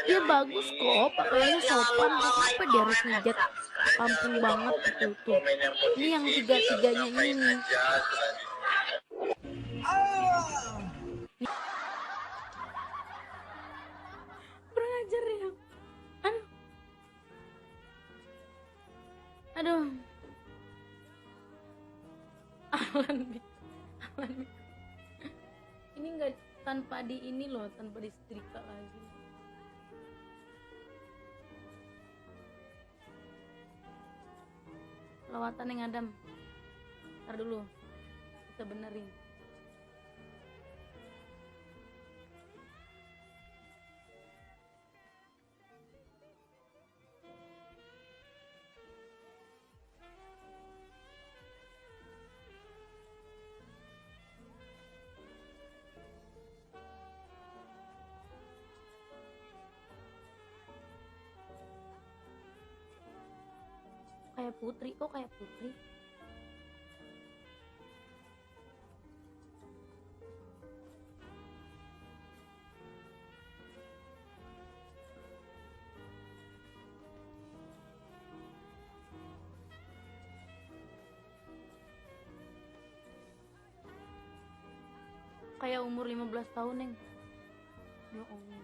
Dia bagus kok, pakaiannya sopan, kenapa dia harus ngejat kampung banget gitu tuh. Ini yang tiga-tiganya ini nih. Kurang ajar ya. Aduh. Alan. Ini enggak tanpa di ini loh, tanpa disetrika lagi. Lawatan yang Adam. Ntar dulu. Kita benerin. Kayak Putri, kok kayak Putri? Kayak umur 15 tahun, Neng. Ya Allah.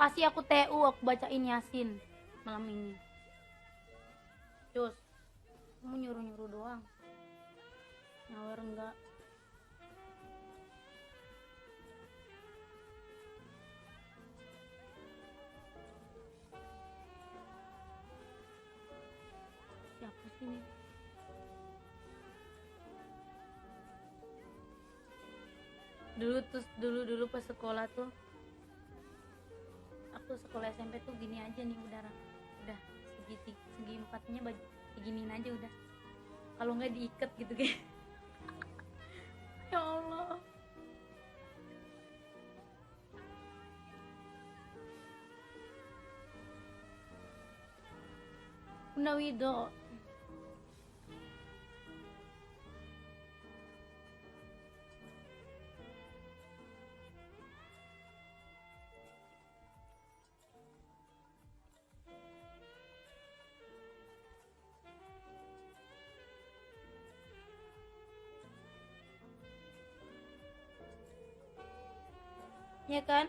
Kasih aku TU, aku bacain Yasin malam ini. Cus, kamu nyuruh-nyuruh doang. Nyawer enggak. Siapa sih ini? Dulu pas sekolah tuh, aku sekolah SMP tuh gini aja nih, udah segi empatnya diginiin aja udah, kalau nggak diikat gitu kayak. Ya Allah. Bunda Wido. Ya kan?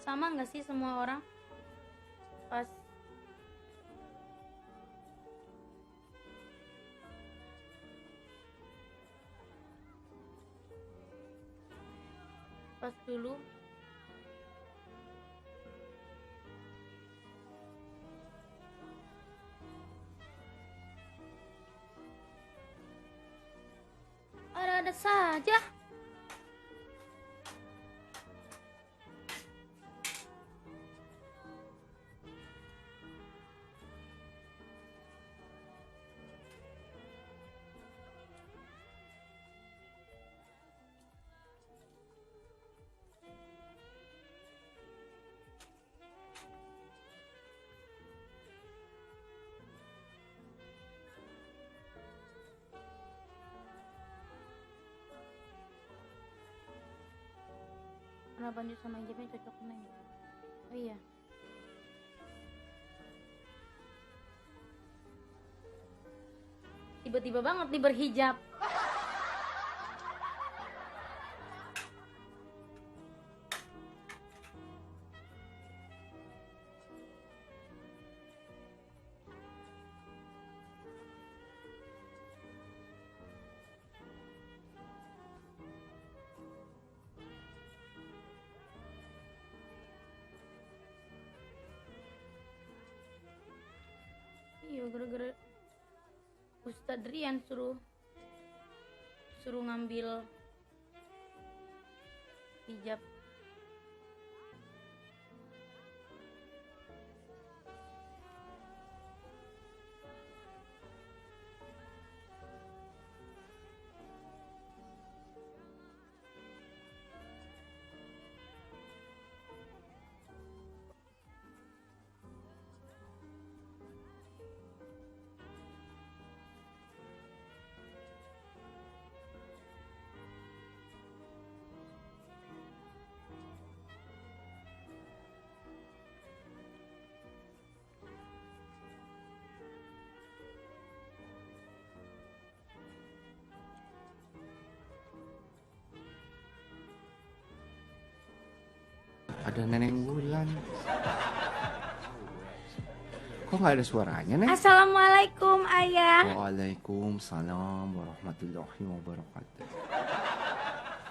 Sama nggak sih semua orang? Pas dulu ada saja. Karena baju sama hijabnya cocok, Neng. Oh iya. Tiba-tiba banget nih berhijab. Iya, gara-gara Ustadz Rian suruh ngambil hijab. ada Neneng Wulan. Kok nggak ada suaranya, Neng? Assalamualaikum ayah. Waalaikumsalam warahmatullahi wabarakatuh.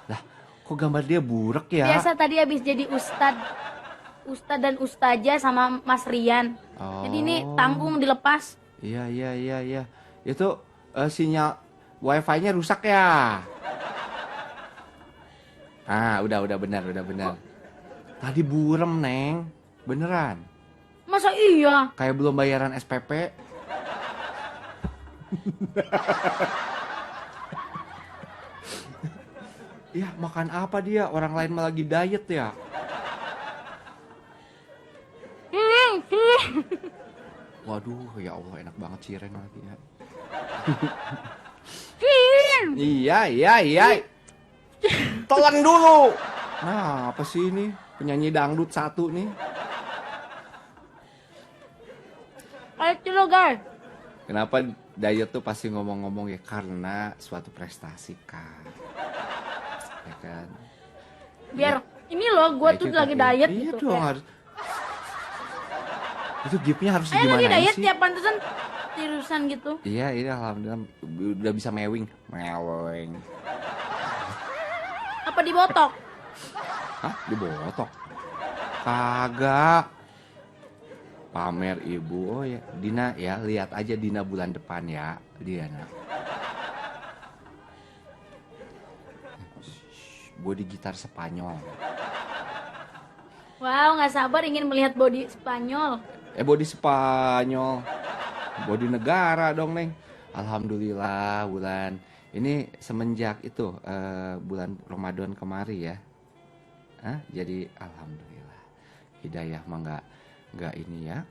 Lah, kok gambar dia burak ya? Biasa tadi habis jadi Ustad dan Ustazah sama Mas Rian. Jadi ini tanggung dilepas. Iya. Itu sinyal wifi-nya rusak ya? Udah benar. Tadi burem, Neng. Beneran. Masa iya? Kayak belum bayaran SPP. Ya, makan apa dia? Orang lain malah lagi diet ya. Waduh, ya Allah, enak banget cireng lagi ya. Iya. Telan dulu. Nah, apa sih ini? Penyanyi dangdut satu nih. Ayo lo guys. Kenapa diet tuh pasti ngomong-ngomong ya? Karena suatu prestasi kan. Ya kan? Biar ini loh, gue tuh lagi diet iya gitu. Dong, harus. Itu gipnya harus gimana gimana lagi diet sih? tiap pantesan tirusan gitu. Iya, alhamdulillah udah bisa mewing. Apa dibotok? Hah? Dibotok? Kagak. Pamer ibu. Oh ya, Dina ya, lihat aja Dina bulan depan ya, Diana. Body gitar Spanyol. Wow, nggak sabar ingin melihat body Spanyol. Body Spanyol. Body negara dong, Neng. Alhamdulillah bulan ini semenjak itu bulan Ramadan kemari ya. Jadi alhamdulillah. Hidayah mah nggak ini ya,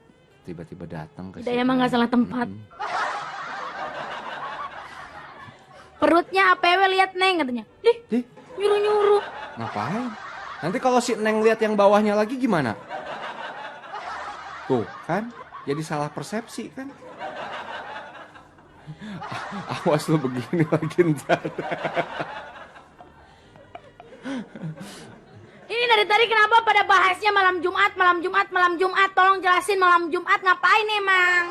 tiba-tiba datang ke Hidayah mah nggak salah tempat. Perutnya APW lihat Neng katanya. Dih. Nyuruh-nyuruh. Ngapain? Nanti kalau si Neng lihat yang bawahnya lagi gimana? Tuh kan, jadi salah persepsi kan. Awas lu begini lagi ntar. Ini dari tadi kenapa pada bahasnya malam Jumat? Tolong jelasin malam Jumat ngapain emang?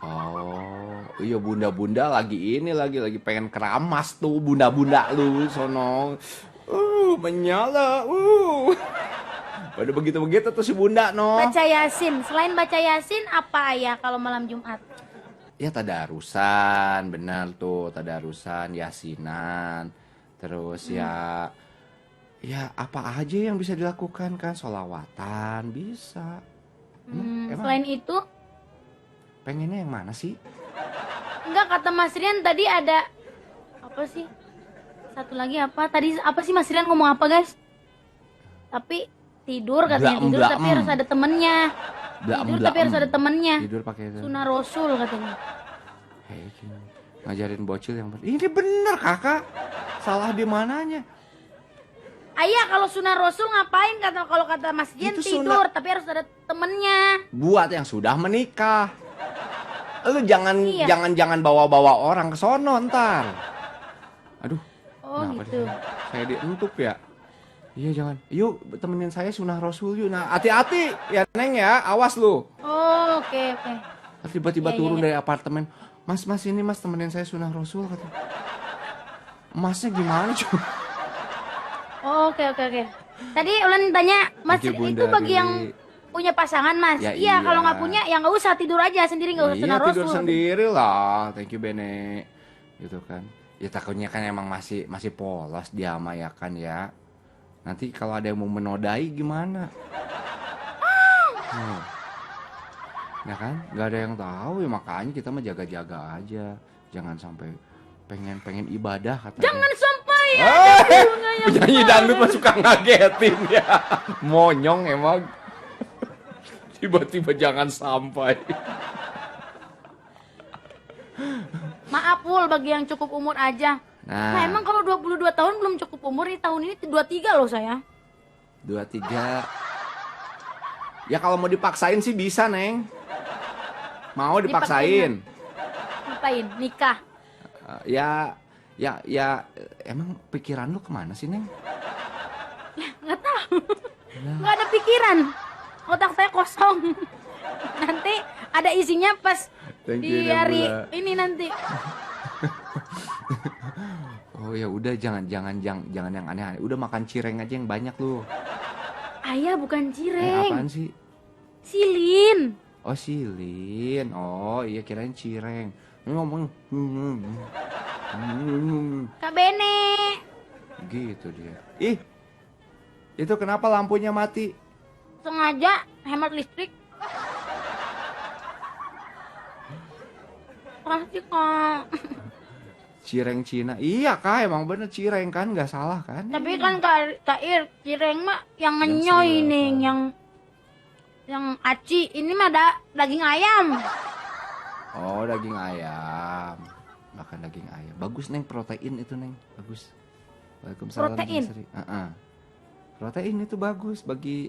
Oh, iya bunda-bunda lagi pengen keramas tuh bunda-bunda lu sono. Menyala. Pada begitu-begitu tuh si bunda no. Baca Yasin. Selain baca Yasin apa ya kalau malam Jumat? Ya tadarusan, benar tuh tadarusan, yasinan. Terus ya apa aja yang bisa dilakukan kan, sholawatan bisa. Emang selain itu pengennya yang mana sih? Enggak, kata Mas Rian tadi ada apa sih? Satu lagi apa? Tadi apa sih Mas Rian ngomong apa guys? Tapi tidur katanya, tidur tapi harus ada temennya. Tidur tapi harus ada temennya. Tidur pakai Sunnah Rasul katanya. Hei, ngajarin bocil yang ini bener kakak. Salah di mananya? Ayah kalau Sunnah Rasul ngapain kalau kata Mas Rian tidur tapi harus ada temennya. Buat yang sudah menikah. Lu jangan bawa-bawa orang ke sono ntar. Aduh. Oh gitu. Saya dientup ya. Iya jangan. Yuk temenin saya Sunnah Rasul yuk. Nah hati-hati ya Neng ya. Awas lu. Oh oke. Tiba-tiba turun dari apartemen. Mas ini mas temenin saya Sunnah Rasul kata. Masnya gimana cuy? Oh, oke. Tadi Ulan tanya Mas itu bagi yang punya pasangan Mas. Ya, iya. Kalau nggak punya ya nggak usah, tidur aja sendiri, nggak usah Sunnah Rasul. Tidur sendiri lah. Thank you Bene. Gitu kan. Ya takutnya kan emang masih polos dia mah ya kan ya. Nanti kalau ada yang mau menodai gimana? Ya kan, nggak ada yang tahu ya, makanya kita mah jaga-jaga aja, jangan sampai pengen ibadah katanya. Jangan sampai ya. Penyanyi dangdut mah suka ngagetin ya, monyong emang. Tiba-tiba jangan sampai. Maaf Wul, bagi yang cukup umur aja. Nah emang kalau 22 tahun belum cukup umur nih, tahun ini 23 loh saya. 23. Ya kalau mau dipaksain sih bisa Neng. Mau dipaksain. Ngapain? Nikah? Ya emang pikiran lu kemana sih Neng? Nggak tahu. Nggak ada pikiran. Otak saya kosong. Nanti ada isinya pas Thank di you, hari Nebula. ini nanti. Oh ya udah jangan yang aneh-aneh. Udah makan cireng aja yang banyak lu. Ayah bukan Apaan cireng. sih? Silin. Oh silin. Oh iya kirain cireng. Ngomong. Kak Bene. Gitu dia. Ih. Itu kenapa lampunya mati? Sengaja hemat listrik. Pasti Kak. Cireng Cina. Iya kak emang bener cireng kan nggak salah kan? Tapi kan Kak Ir, cireng mah yang Yang ngenyoy sebelah nih, apa? yang aci. Ini mah ada daging ayam. Oh daging ayam. Makan daging ayam. Bagus neng protein itu neng. Bagus. Waalaikumsalam. Protein? Sri. Protein itu bagus bagi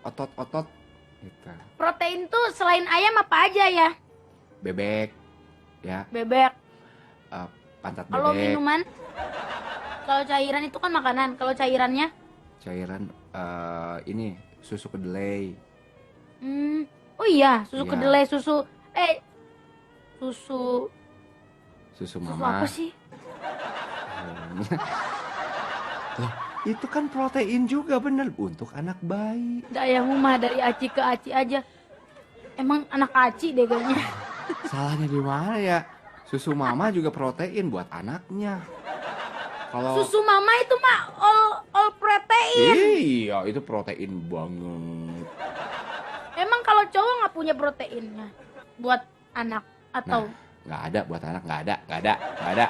otot-otot. Gitu. Protein tuh selain ayam apa aja ya? Bebek. Ya. Bebek. Pantat Kalau bebek. minuman, kalau cairan itu kan makanan. Kalau cairannya, Cairan ini susu kedelai. oh iya, susu Iya. kedelai, susu susu Susu susu mama. apa sih? Loh, itu kan protein juga bener untuk anak bayi. Dayamu mah dari aci ke aci aja. Emang anak aci deh kayaknya. Salahnya di mana ya? Susu mama juga protein buat anaknya. Kalau Susu mama itu mah all protein. iya itu protein banget. Emang kalau cowok nggak punya proteinnya buat anak atau? Nggak ada buat anak, nggak ada.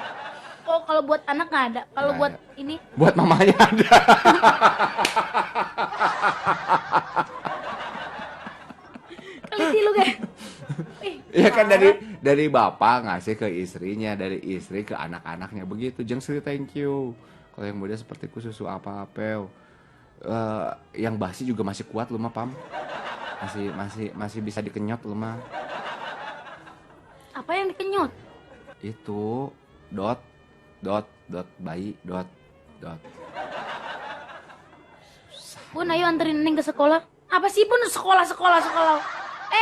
Oh kalau buat anak nggak ada. Kalau Nggak buat ada. ini Buat mamanya ada. keliti lu guys. Iya kan dari bapak ngasih ke istrinya, dari istri ke anak-anaknya begitu. Jeng Sri thank you. Kalau yang muda sepertiku susu apa-apa. Yang basi juga masih kuat lu mah Pam. Masih bisa dikenyot lu mah. Apa yang dikenyot? Itu dot bayi dot. Bun, ayo anterin Neng ke sekolah. Apa sih Bun sekolah?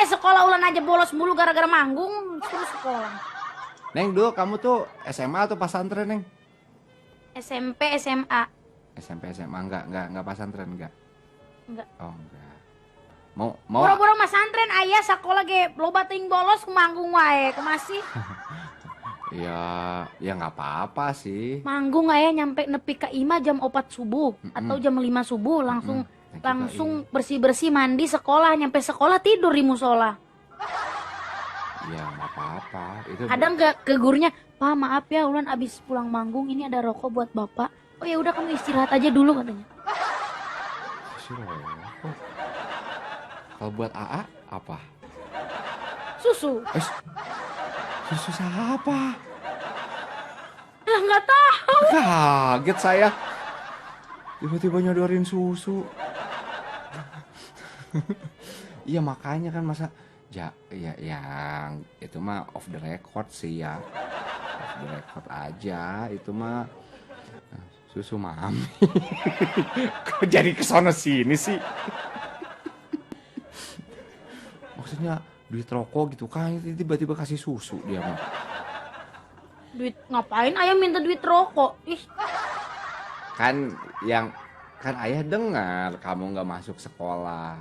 Sekolah ulan aja bolos mulu gara-gara manggung. Suruh sekolah. Neng dulu kamu tuh SMA atau pesantren Neng? SMP, SMA. SMP SMA enggak pesantren enggak. Enggak. Oh enggak. Mau Boro-boro mas santren ayah sekolah ge loba ting bolos ku manggung wae. Kemasih ya nggak apa-apa sih. manggung ayah nyampe nepi ka imah jam 4 subuh atau jam 5 subuh langsung bersih-bersih mandi sekolah, nyampe sekolah tidur di musola. Ya nggak apa-apa. Itu Kadang ke gurunya, "Pak, maaf ya Ulan abis pulang manggung ini ada rokok buat Bapak." "Oh ya udah kamu istirahat aja dulu," katanya. rokok. Kalau buat AA apa? Susu. Susu siapa? Lah nggak tahu. Kaget saya. Tiba-tiba nyodorin susu. Iya makanya kan masa ya yang itu mah off the record sih ya. Off the record aja itu mah susu mami. Kok jadi kesono sini sih? Maksudnya duit rokok gitu kan tiba-tiba kasih susu dia mah. Duit ngapain ayah minta duit rokok? Ih, Kan ayah dengar kamu nggak masuk sekolah.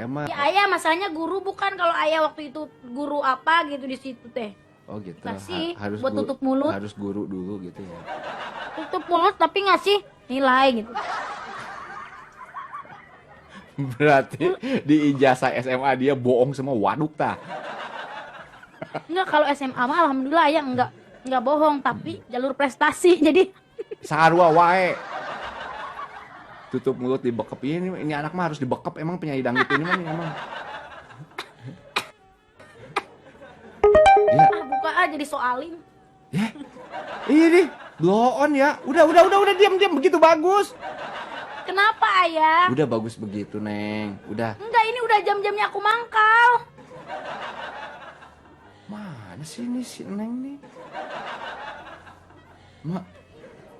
Emang ya ayah masalahnya guru bukan, kalau ayah waktu itu guru apa gitu di situ teh. oh gitu Kasih harus buat tutup mulut. harus guru dulu gitu ya. Tutup mulut tapi ngasih nilai gitu. Berarti di ijazah SMA dia bohong semua waduk tah. Enggak, kalau SMA mah alhamdulillah ayah enggak bohong, tapi jalur prestasi. Jadi Sarua wae. Tutup mulut dibekep ini anak mah harus dibekep emang penyanyi dangdut ini mah nih, emang. Ya, buka aja disoalin. iya nih, blow on ya. Udah diam begitu bagus. Kenapa ayah? Udah bagus begitu, Neng. Udah. Enggak, ini udah jam-jamnya aku mangkal. Mana sih ini si Neng nih? Mak,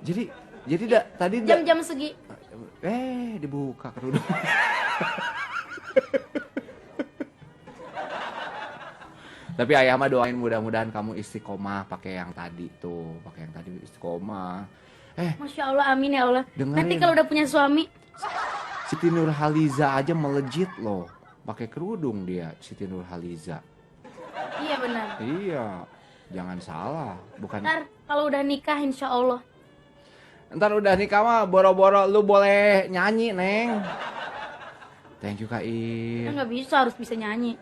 Jadi tadi Jam-jam segi. dibuka kerudung. Tapi ayah mah doain mudah-mudahan kamu istiqomah pakai yang tadi tuh, pakai yang tadi istiqomah. Masya Allah, amin ya Allah. Dengerin. Nanti kalau udah punya suami, Siti Nurhaliza aja melejit loh, pakai kerudung dia, Siti Nurhaliza. iya benar. Iya, jangan salah, bukan. Ntar kalau udah nikah insya Allah. Ntar udah nikah mah boro-boro lu boleh nyanyi, Neng. Thank you Kak Kan Ir. nggak bisa, harus bisa nyanyi.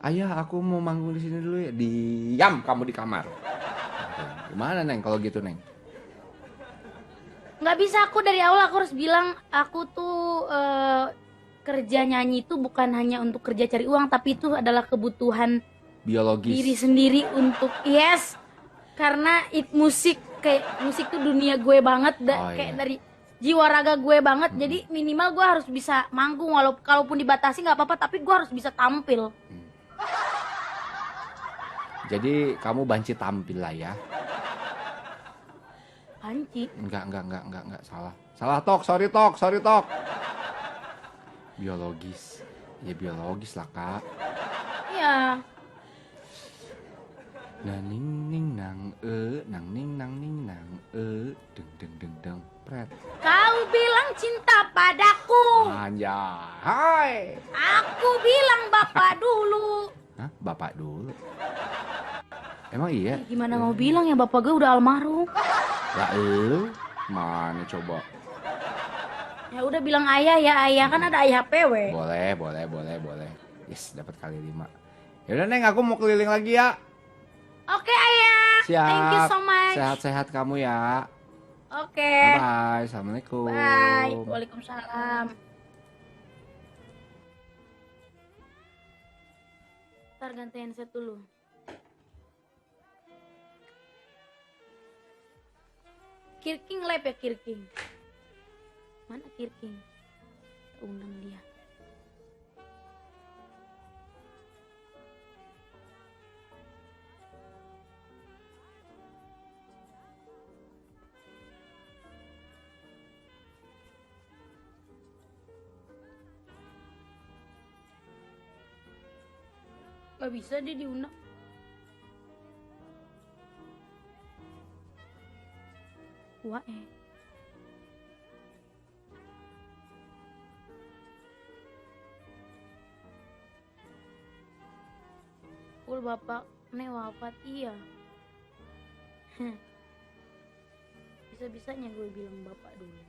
Ayah, aku mau manggung di sini dulu ya. Diam kamu di kamar. Gimana Neng kalau gitu, Neng? Nggak bisa, aku dari awal aku harus bilang aku tuh kerja nyanyi itu bukan hanya untuk kerja cari uang, tapi itu adalah kebutuhan Biologis. diri sendiri untuk karena musik tuh dunia gue banget, kayak iya. dari jiwa raga gue banget. Jadi minimal gue harus bisa manggung, kalaupun dibatasi nggak apa-apa, tapi gue harus bisa tampil. Jadi kamu banci tampil lah ya. Panci. Enggak, salah. Salah sorry tok. Biologis. Ya biologis lah, Kak. Iya. Nang ning ning nang nang deng pret. Kau bilang cinta padaku. Anjay. Aku bilang bapak dulu. Hah? Bapak dulu. Emang iya? Gimana mau bilang ya, bapak gue udah almarhum. Lah lu mana coba? Ya udah bilang ayah ya, ayah kan ada ayah PW. Boleh. Yes, dapat kali 5. Yaudah Neng, aku mau keliling lagi ya. Oke ayah. Siap. Thank you so much. Sehat-sehat kamu ya. Oke. Bye. Assalamualaikum. Bye. Waalaikumsalam. Ntar ganti handset dulu. Kirking Lab ya, Kirking. Mana Kirking? Undang dia. Gak bisa dia diundang. Wah Pul bapak nih wafat, iya. Bisa-bisanya gue bilang bapak dulu.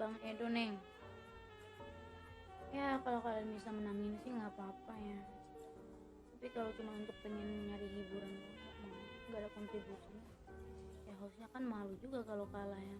Bang Edo Neng. Ya kalau kalian bisa menangin sih nggak apa-apa ya. Tapi kalau cuma untuk pengen nyari hiburan nggak ada kontribusi, ya harusnya kan malu juga kalau kalah ya.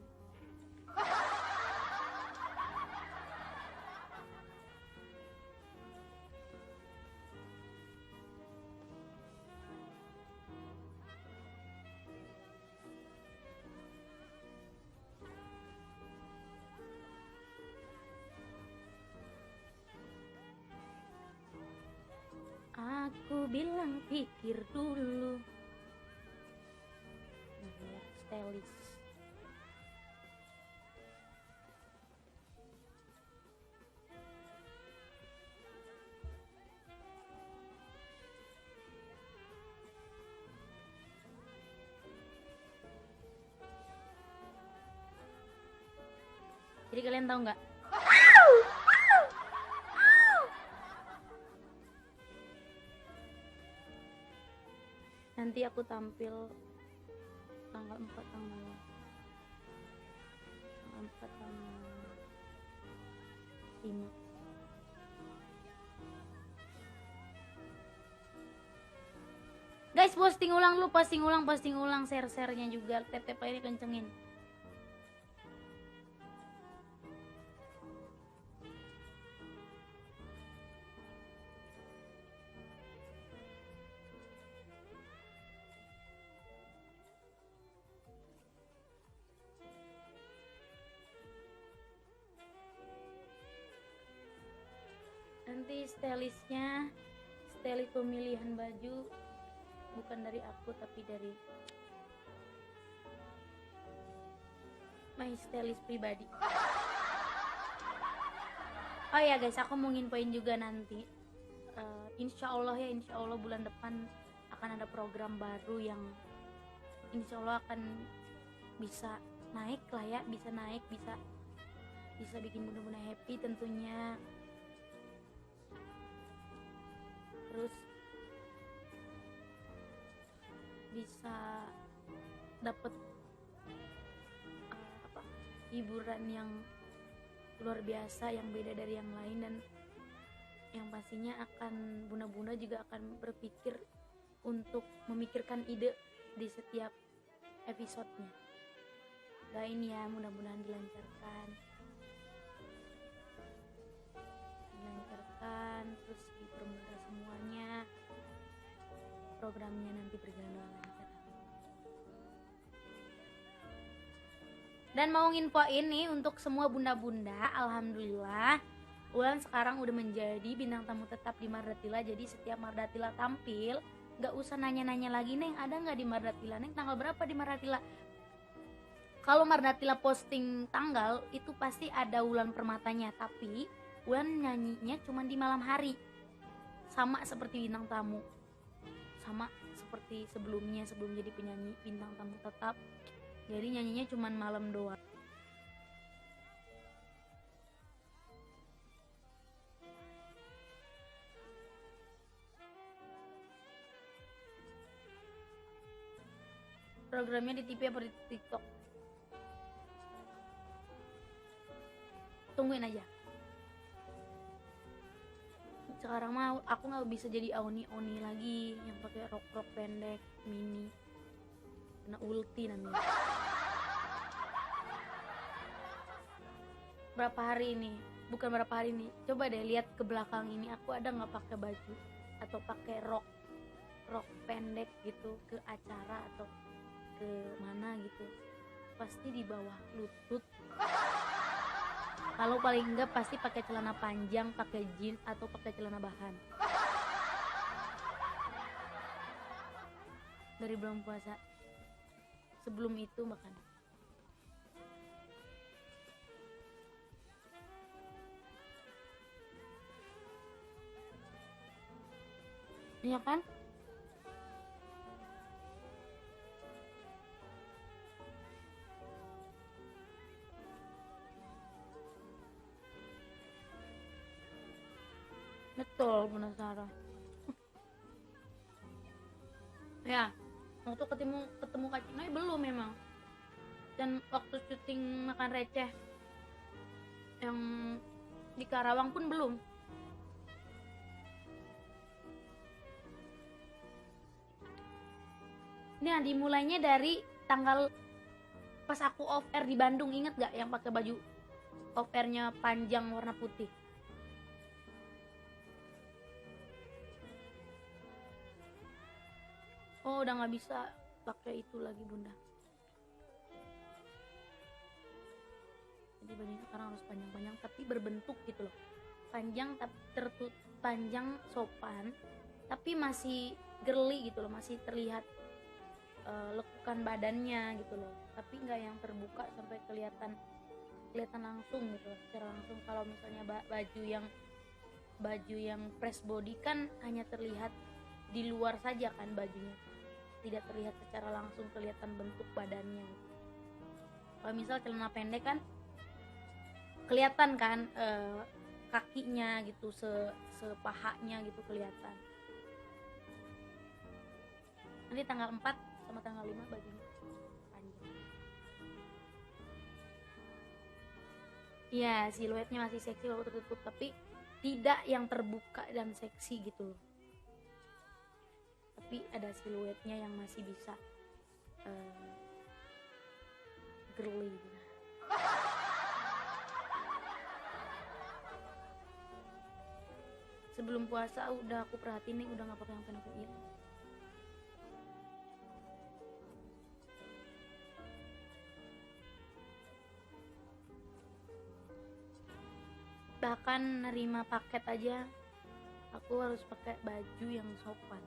Aku bilang pikir dulu. Stylish. Jadi kalian tahu nggak? Nanti aku tampil tanggal 4 tanggal 5. Guys, posting ulang, share-nya juga, tap ini kencengin. Tapi stylish pemilihan baju bukan dari aku tapi dari my stylist pribadi. Oh ya guys, aku mau nginfoin juga nanti. Insya Allah bulan depan akan ada program baru yang insya Allah akan bisa naik lah ya, bisa bikin bunda-bunda happy tentunya. Terus bisa dapet hiburan yang luar biasa, yang beda dari yang lain, dan yang pastinya akan bunda-bunda juga akan berpikir untuk memikirkan ide di setiap episodenya. Doain ya, mudah-mudahan dilancarkan, terus dipermudah semuanya, programnya nanti berjalan dengan lancar. Dan mau nginfoin nih untuk semua bunda-bunda, alhamdulillah Ulan sekarang udah menjadi bintang tamu tetap di Mardatila. Jadi setiap Mardatila tampil, gak usah nanya-nanya lagi, Neng ada gak di Mardatila, Neng tanggal berapa di Mardatila. Kalau Mardatila posting tanggal, itu pasti ada Ulan Permatanya. Tapi Ulan nyanyinya cuma di malam hari, sama seperti bintang tamu, sama seperti sebelum jadi penyanyi bintang tamu tetap. Jadi nyanyinya cuma malam doang. Programnya di TV apa di TikTok? Tungguin aja. Sekarang mah aku nggak bisa jadi Oni lagi yang pakai rok pendek mini, kena ulti namanya. Bukan berapa hari ini, coba deh lihat ke belakang ini, aku ada nggak pakai baju atau pakai rok pendek gitu ke acara atau ke mana gitu, pasti di bawah lutut. Kalau paling enggak pasti pakai celana panjang, pakai jeans atau pakai celana bahan. Dari belum puasa, sebelum itu makan. Iya kan? Betul, penasaran. Ya, waktu ketemu Kak Cinoy belum memang. Dan waktu syuting makan receh yang di Karawang pun belum. Nah, dimulainya dari tanggal pas aku off air di Bandung, inget gak yang pakai baju off airnya panjang warna putih? Oh, udah nggak bisa pakai itu lagi bunda. Jadi bajunya sekarang harus panjang-panjang tapi berbentuk gitu loh. Panjang tapi panjang sopan, tapi masih girly gitu loh, masih terlihat lekukan badannya gitu loh, tapi nggak yang terbuka sampai kelihatan langsung gitu loh, secara langsung. Kalau misalnya baju yang press body kan hanya terlihat di luar saja kan bajunya, tidak terlihat secara langsung kelihatan bentuk badannya gitu. Kalau misal celana pendek kan kelihatan kan kakinya gitu, sepahanya gitu kelihatan. Nanti tanggal 4 sama tanggal 5 bajunya panjang. Iya, siluetnya masih seksi walaupun tertutup, tapi tidak yang terbuka dan seksi gitu loh. Tapi ada siluetnya yang masih bisa girly gitu. Sebelum puasa udah aku perhatiin nih, udah gak pakai yang pakai ini. Bahkan nerima paket aja Aku harus pakai baju yang sopan.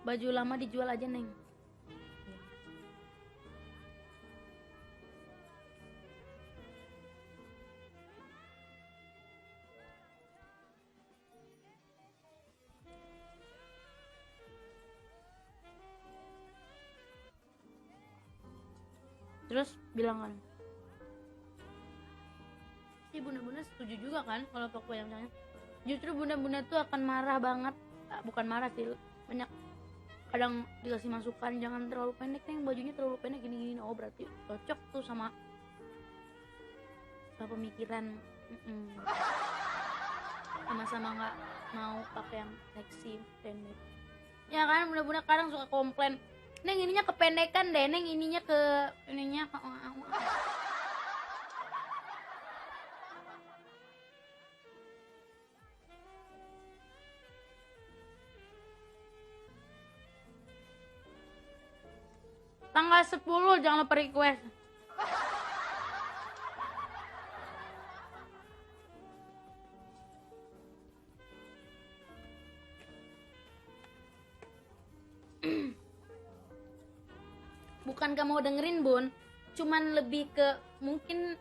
Baju lama dijual aja, Neng. Ya. Terus bilang kan, si bunda-bunda setuju juga kan kalau toko yang misalnya. Justru bunda-bunda tuh akan marah banget, bukan marah sih, banyak kadang dikasih masukan jangan terlalu pendek Neng, bajunya terlalu pendek gini-gini. Oh berarti cocok tuh sama pemikiran. Sama-sama nggak mau pakai yang seksi pendek ya kan. Bunda-bunda kadang suka komplain, Neng ininya kependekan deh, Neng ininya ke ininya ke tanggal 10 jangan lupa request. Bukan gak mau dengerin Bun, cuman lebih ke mungkin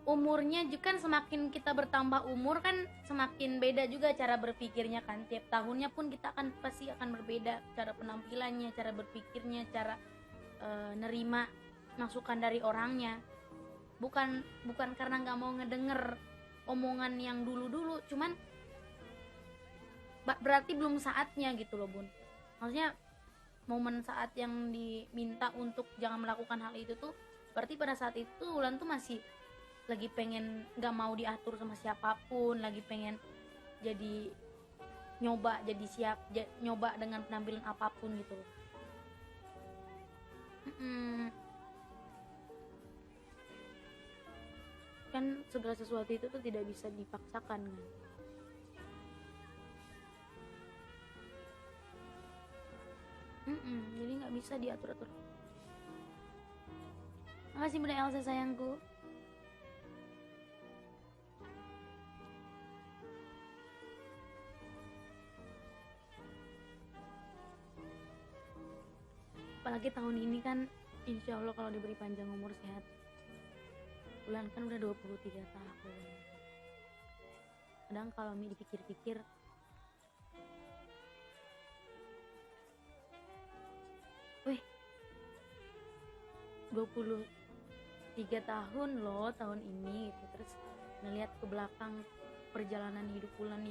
umurnya juga kan, semakin kita bertambah umur kan semakin beda juga cara berpikirnya kan. Tiap tahunnya pun kita akan pasti akan berbeda cara penampilannya, cara berpikirnya, cara nerima masukan dari orangnya. Bukan karena nggak mau ngedenger omongan yang dulu-dulu, cuman berarti belum saatnya gitu loh Bun. Maksudnya momen saat yang diminta untuk jangan melakukan hal itu tuh berarti pada saat itu Ulan tuh masih lagi pengen gak mau diatur sama siapapun, lagi pengen jadi nyoba, jadi siap nyoba dengan penampilan apapun gitu loh. Kan segala sesuatu itu tuh tidak bisa dipaksakan kan. Jadi nggak bisa diatur-atur. Makasih Bunda Elsa sayangku. Apalagi tahun ini kan insya Allah kalau diberi panjang umur sehat, Bulan kan udah 23 tahun. Kadang kalau Mi dipikir-pikir, wih 23 tahun loh tahun ini gitu. Terus ngeliat ke belakang perjalanan hidup Bulan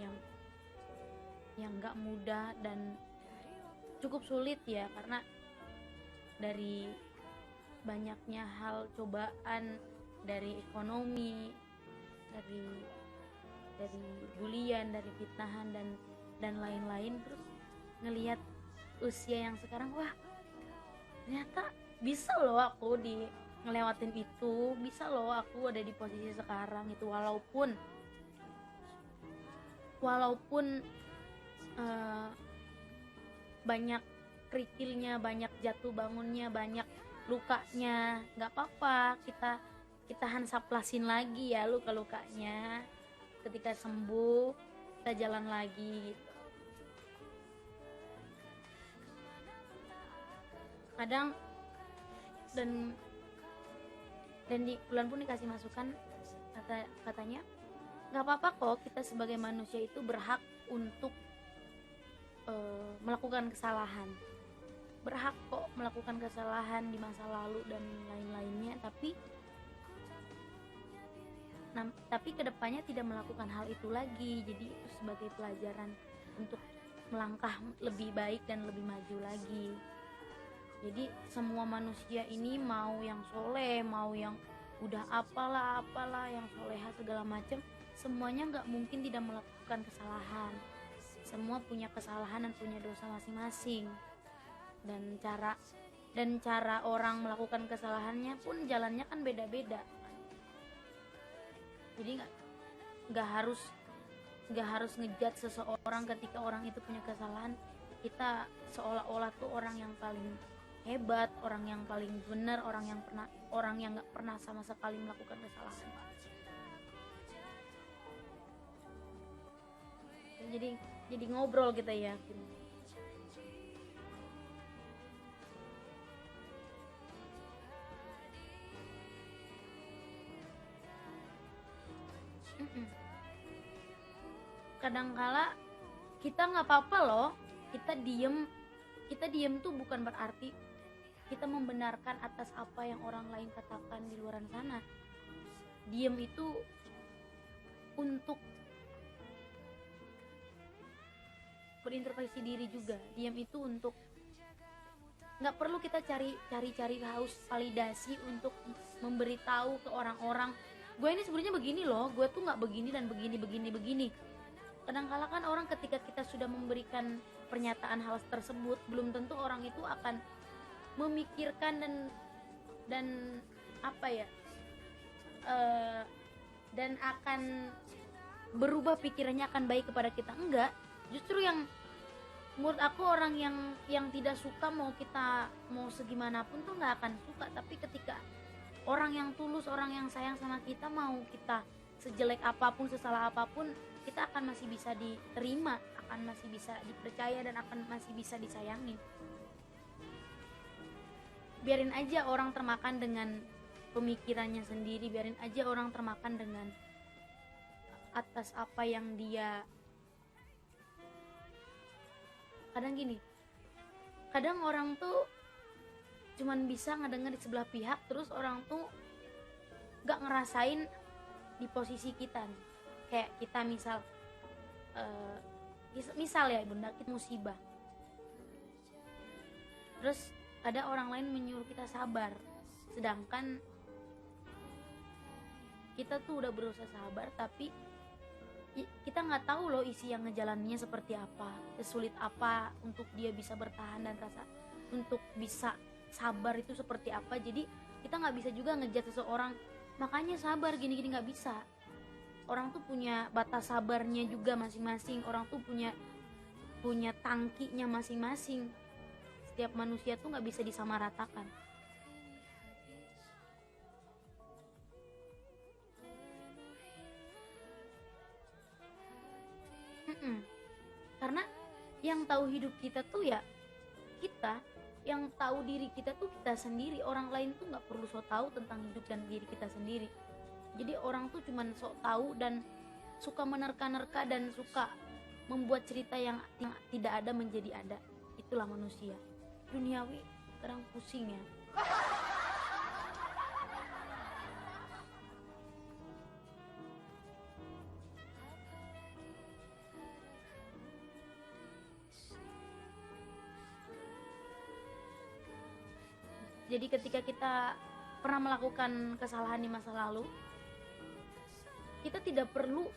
yang gak mudah dan cukup sulit ya, karena dari banyaknya hal cobaan, dari ekonomi, dari bulian, dari fitnahan dan lain-lain. Terus ngelihat usia yang sekarang, wah ternyata bisa loh aku di ngelewatin itu, bisa loh aku ada di posisi sekarang itu, walaupun banyak kerikilnya, banyak jatuh bangunnya, banyak lukanya. Nggak apa-apa, kita hansaplasin lagi ya luka-lukanya. Ketika sembuh kita jalan lagi gitu. Kadang dan di Bulan pun dikasih masukan, katanya nggak apa-apa kok, kita sebagai manusia itu berhak untuk melakukan kesalahan, berhak kok melakukan kesalahan di masa lalu dan lain-lainnya, tapi kedepannya tidak melakukan hal itu lagi. Jadi itu sebagai pelajaran untuk melangkah lebih baik dan lebih maju lagi. Jadi semua manusia ini, mau yang soleh, mau yang udah apalah yang soleha segala macam, semuanya nggak mungkin tidak melakukan kesalahan. Semua punya kesalahan dan punya dosa masing-masing, dan cara orang melakukan kesalahannya pun jalannya kan beda-beda. Jadi nggak harus ngejudge seseorang ketika orang itu punya kesalahan. kita seolah-olah tuh orang yang paling hebat, orang yang paling benar, orang yang nggak pernah sama sekali melakukan kesalahan. Jadi ngobrol kita yakin. Kadangkala kita nggak apa-apa loh, kita diem tuh bukan berarti kita membenarkan atas apa yang orang lain katakan di luar sana. Diem itu untuk berintrospeksi diri juga. Diem itu untuk, nggak perlu kita cari haus validasi untuk memberitahu ke orang-orang, gue ini sebenarnya begini loh, gue tuh nggak begini dan begini. Kadang-kala kan orang ketika kita sudah memberikan pernyataan hal tersebut, belum tentu orang itu akan memikirkan dan apa ya, dan akan berubah pikirannya akan baik kepada kita. Enggak, justru yang menurut aku orang yang tidak suka mau segimanapun tuh nggak akan suka. Tapi ketika orang yang tulus, orang yang sayang sama kita, mau kita sejelek apapun, sesalah apapun, kita akan masih bisa diterima, akan masih bisa dipercaya, dan akan masih bisa disayangin. Biarin aja orang termakan dengan pemikirannya sendiri, biarin aja orang termakan dengan atas apa yang dia. Kadang orang tuh cuman bisa ngedenger di sebelah pihak, terus orang tuh gak ngerasain di posisi kita nih. Kayak kita misal ya bunda, kita musibah, terus ada orang lain menyuruh kita sabar, sedangkan kita tuh udah berusaha sabar, tapi kita nggak tahu loh isi yang ngejalaninnya seperti apa, sesulit apa untuk dia bisa bertahan, dan rasa untuk bisa sabar itu seperti apa. Jadi kita nggak bisa juga ngejat seseorang makanya sabar gini-gini, nggak bisa. Orang tuh punya batas sabarnya juga masing-masing, orang tuh punya tangkinya masing-masing. Setiap manusia tuh nggak bisa disamaratakan. Karena yang tahu hidup kita tuh ya kita, yang tahu diri kita tuh kita sendiri. Orang lain tuh nggak perlu so tahu tentang hidup dan diri kita sendiri. Jadi orang tuh cuman sok tahu dan suka menerka-nerka dan suka membuat cerita yang tidak ada menjadi ada. Itulah manusia duniawi, kadang pusing ya. Jadi ketika kita pernah melakukan kesalahan di masa lalu, kita tidak perlu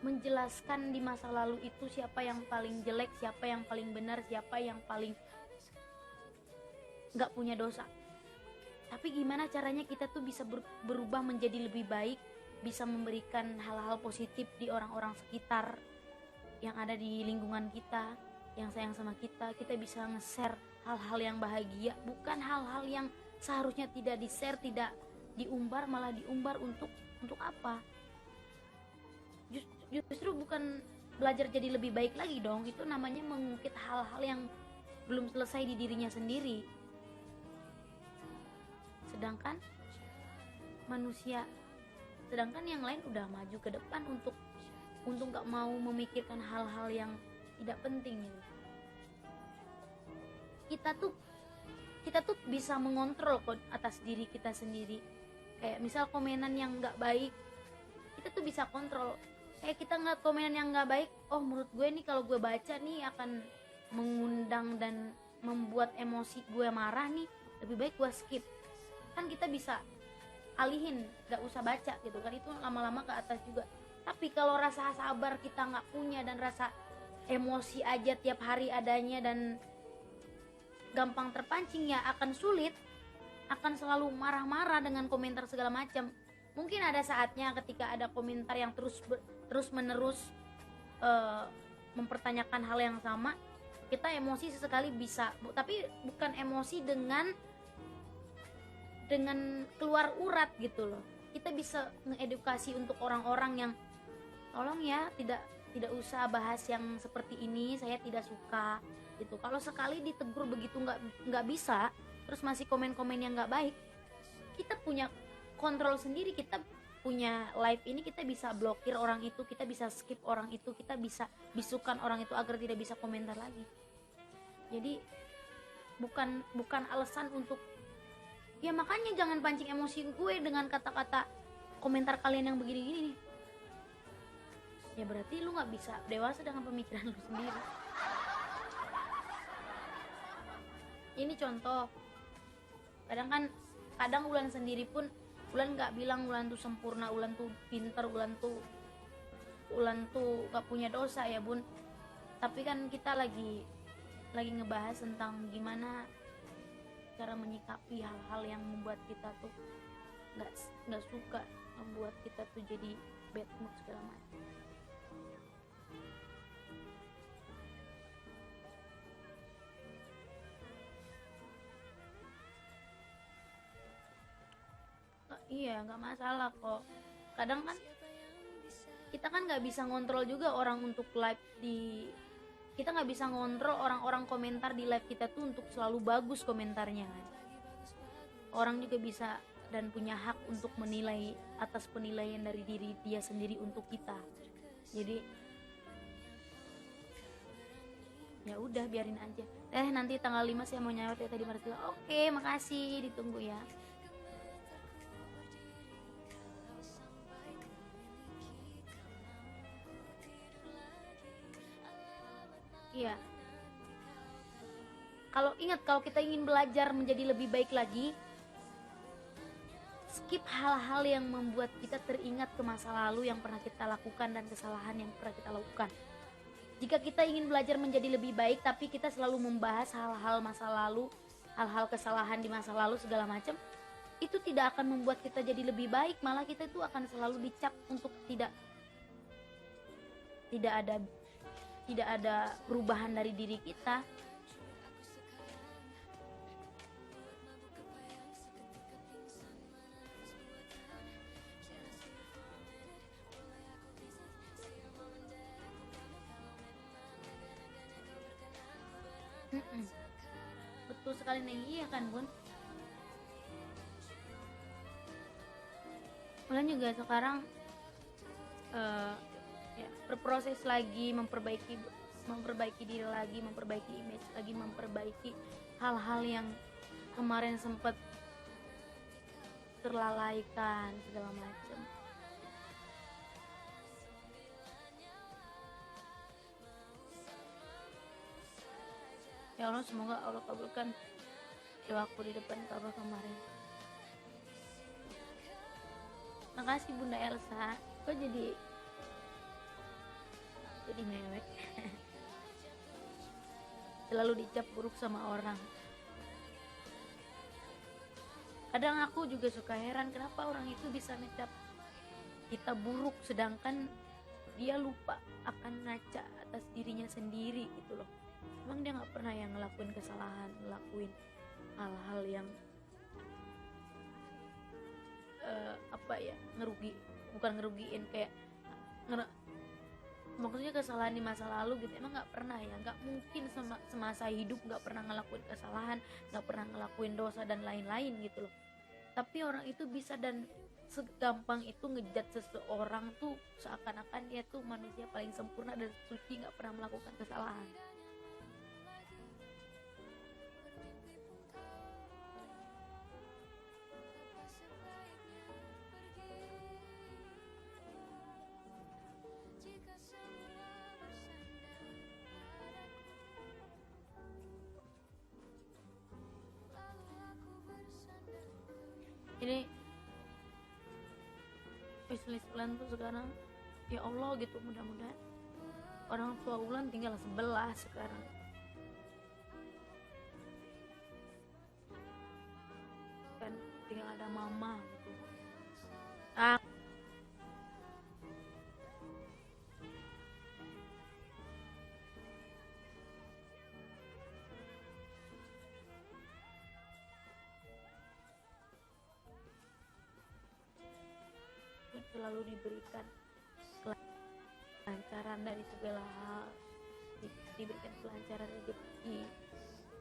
menjelaskan di masa lalu itu siapa yang paling jelek, siapa yang paling benar, siapa yang paling gak punya dosa. Tapi gimana caranya kita tuh bisa berubah menjadi lebih baik, bisa memberikan hal-hal positif di orang-orang sekitar yang ada di lingkungan kita, yang sayang sama kita. Kita bisa nge-share hal-hal yang bahagia, bukan hal-hal yang seharusnya tidak di-share, tidak diumbar, malah diumbar untuk apa? Justru bukan belajar jadi lebih baik lagi dong. Itu namanya mengungkit hal-hal yang belum selesai di dirinya sendiri. Sedangkan yang lain udah maju ke depan untuk gak mau memikirkan hal-hal yang tidak penting gitu. Kita tuh bisa mengontrol kok atas diri kita sendiri. Kayak misal komenan yang gak baik, kita tuh bisa kontrol. Kayak kita ngeliat komenan yang gak baik, oh menurut gue nih kalau gue baca nih akan mengundang dan membuat emosi gue marah nih, lebih baik gue skip. Kan kita bisa alihin, gak usah baca gitu kan, itu lama-lama ke atas juga. Tapi kalau rasa sabar kita gak punya, dan rasa emosi aja tiap hari adanya dan gampang terpancing, ya akan sulit, akan selalu marah-marah dengan komentar segala macam. Mungkin ada saatnya ketika ada komentar yang terus menerus mempertanyakan hal yang sama, Kita emosi sesekali bisa, tapi bukan emosi dengan keluar urat gitu loh. Kita bisa mengedukasi untuk orang-orang yang tolong ya tidak usah bahas yang seperti ini, saya tidak suka gitu. Kalau sekali ditegur begitu nggak bisa, terus masih komen-komen yang nggak baik, kita punya kontrol sendiri. Kita punya live ini, kita bisa blokir orang itu, kita bisa skip orang itu, kita bisa bisukan orang itu agar tidak bisa komentar lagi. Jadi bukan alasan untuk, ya makanya jangan pancing emosi gue dengan kata-kata komentar kalian yang begini-gini nih. Ya berarti lu nggak bisa dewasa dengan pemikiran lu sendiri. Ini contoh, kadang Ulan sendiri pun, Ulan nggak bilang Ulan tuh sempurna, Ulan tuh pinter, Ulan tuh nggak punya dosa ya bun. Tapi kan kita lagi ngebahas tentang gimana cara menyikapi hal-hal yang membuat kita tuh nggak suka, membuat kita tuh jadi bad mood segala macam. Iya, nggak masalah kok. Kadang kan kita kan nggak bisa ngontrol juga orang untuk live kita nggak bisa ngontrol orang-orang komentar di live kita tuh untuk selalu bagus komentarnya kan. Orang juga bisa dan punya hak untuk menilai atas penilaian dari diri dia sendiri untuk kita. Jadi ya udah biarin aja. Nanti tanggal 5 saya mau nyawer ya tadi Marcella. Oke, makasih, ditunggu ya. Iya. Kalau kita ingin belajar menjadi lebih baik lagi, skip hal-hal yang membuat kita teringat ke masa lalu yang pernah kita lakukan dan kesalahan yang pernah kita lakukan. Jika kita ingin belajar menjadi lebih baik tapi kita selalu membahas hal-hal masa lalu, hal-hal kesalahan di masa lalu segala macam, itu tidak akan membuat kita jadi lebih baik, malah kita itu akan selalu dicap untuk tidak ada perubahan dari diri kita. Betul sekali Neng, iya kan bun. Ulan juga sekarang ya, berproses lagi, memperbaiki diri lagi, memperbaiki image lagi, memperbaiki hal-hal yang kemarin sempat terlalaikan segala macam. Ya Allah, semoga Allah kabulkan doaku di depan Ka'bah kemarin. Makasih Bunda Elsa. Kok jadi mewek. Selalu dicap buruk sama orang. Kadang aku juga suka heran kenapa orang itu bisa ngecap kita buruk sedangkan dia lupa akan ngaca atas dirinya sendiri gitu loh. Emang dia nggak pernah yang ngelakuin kesalahan, ngelakuin hal-hal yang bukan ngerugiin, kayak maksudnya kesalahan di masa lalu gitu. Emang nggak pernah ya, nggak mungkin semasa hidup nggak pernah ngelakuin kesalahan, nggak pernah ngelakuin dosa dan lain-lain gitu loh. Tapi orang itu bisa dan segampang itu ngejat seseorang tuh seakan-akan dia tuh manusia paling sempurna dan suci, nggak pernah melakukan kesalahan. Ini wishlist Ulan tuh sekarang, ya Allah gitu, mudah-mudahan orang tua Ulan tinggal 11 sekarang. Kan tinggal ada mama gitu. selalu diberikan kelancaran dari segala hal, diberikan kelancaran rezeki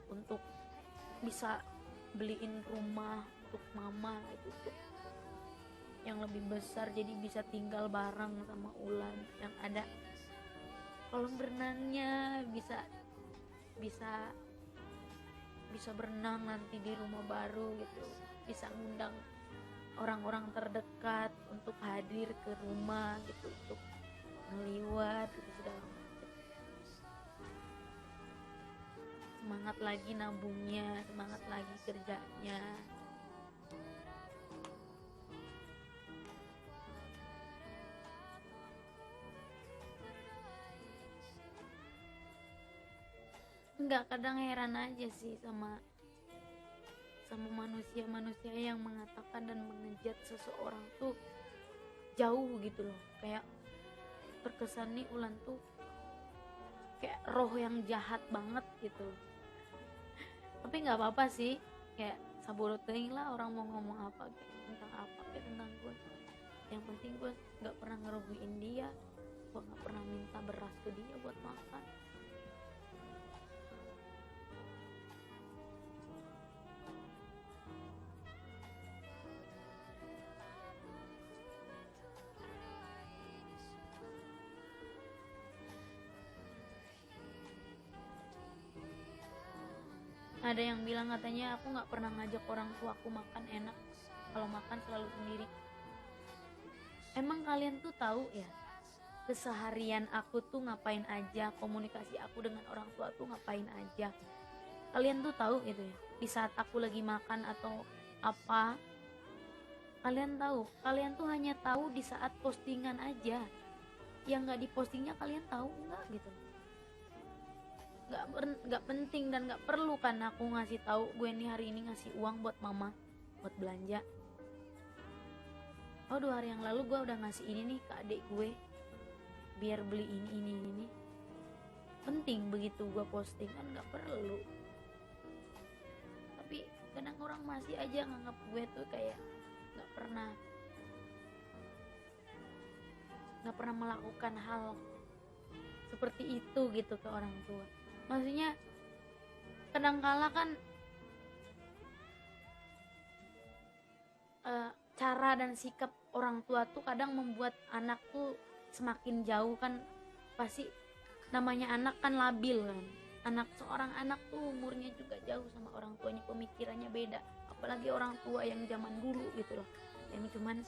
untuk bisa beliin rumah untuk mama gitu, untuk yang lebih besar, jadi bisa tinggal bareng sama Ulan, yang ada kolam berenangnya, bisa bisa bisa berenang nanti di rumah baru gitu, bisa ngundang orang-orang terdekat untuk hadir ke rumah gitu, untuk ngeliwat gitu segala macam. Semangat lagi nabungnya, semangat lagi kerjanya. Enggak, kadang heran aja sih sama manusia-manusia yang mengatakan dan mengejat seseorang tuh jauh gitu loh, kayak terkesan nih Ulan tuh kayak roh yang jahat banget gitu. Tapi nggak apa-apa sih, kayak sabodo teuing lah orang mau ngomong apa kayak tentang apa kayak tentang gue. Yang penting gue nggak pernah ngerugiin dia, gue nggak pernah minta beras ke dia buat makan. Ada yang bilang katanya aku nggak pernah ngajak orang tua aku makan enak, kalau makan selalu sendiri. Emang kalian tuh tahu ya, keseharian aku tuh ngapain aja, komunikasi aku dengan orang tua tuh ngapain aja. Kalian tuh tahu gitu ya, di saat aku lagi makan atau apa, kalian tahu, kalian tuh hanya tahu di saat postingan aja, yang nggak dipostingnya kalian tahu nggak gitu. Nggak penting dan nggak perlu kan aku ngasih tahu gue nih hari ini ngasih uang buat mama buat belanja. Oh 2 hari yang lalu gue udah ngasih ini nih ke adik gue biar beli ini. Penting begitu gue posting kan, nggak perlu. Tapi kadang orang masih aja nganggap gue tuh kayak nggak pernah melakukan hal seperti itu gitu ke orang tua. Maksudnya kadangkala kan cara dan sikap orang tua tuh kadang membuat anak tuh semakin jauh kan. Pasti namanya anak kan labil kan, seorang anak tuh umurnya juga jauh sama orang tuanya, pemikirannya beda, apalagi orang tua yang zaman dulu gitu loh, yang cuman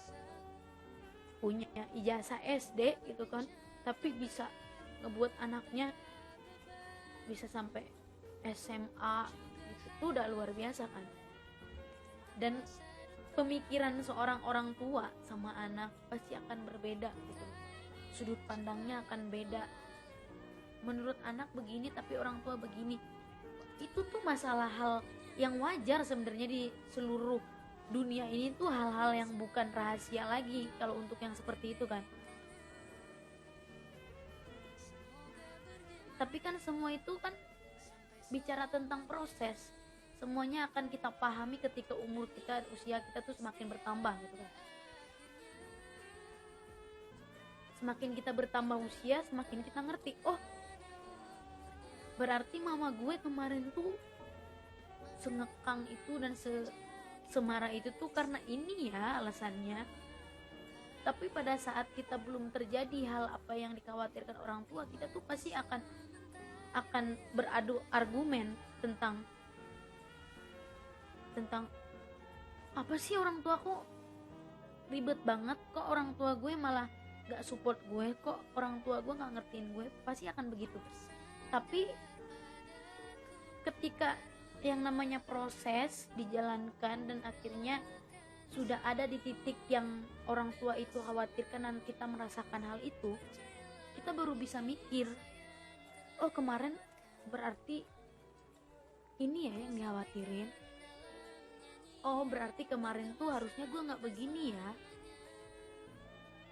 punya ijazah SD gitu kan, tapi bisa ngebuat anaknya bisa sampai SMA gitu, itu udah luar biasa kan. Dan pemikiran seorang orang tua sama anak pasti akan berbeda gitu, sudut pandangnya akan beda. Menurut anak begini tapi orang tua begini, itu tuh masalah hal yang wajar sebenarnya di seluruh dunia ini, tuh hal-hal yang bukan rahasia lagi kalau untuk yang seperti itu kan. Tapi kan semua itu kan bicara tentang proses, semuanya akan kita pahami ketika usia kita tuh semakin bertambah gitu kan. Semakin kita bertambah usia, semakin kita ngerti, oh berarti mama gue kemarin tuh sengekang itu dan semarah itu tuh karena ini ya alasannya. Tapi pada saat kita belum terjadi hal apa yang dikhawatirkan orang tua, kita tuh pasti akan beradu argumen tentang apa sih orang tua kok ribet banget, kok orang tua gue malah gak support gue, kok orang tua gue gak ngertiin gue, pasti akan begitu. Tapi ketika yang namanya proses dijalankan dan akhirnya sudah ada di titik yang orang tua itu khawatirkan dan kita merasakan hal itu, kita baru bisa mikir, oh kemarin berarti ini ya yang dikhawatirin, oh berarti kemarin tuh harusnya gue gak begini ya,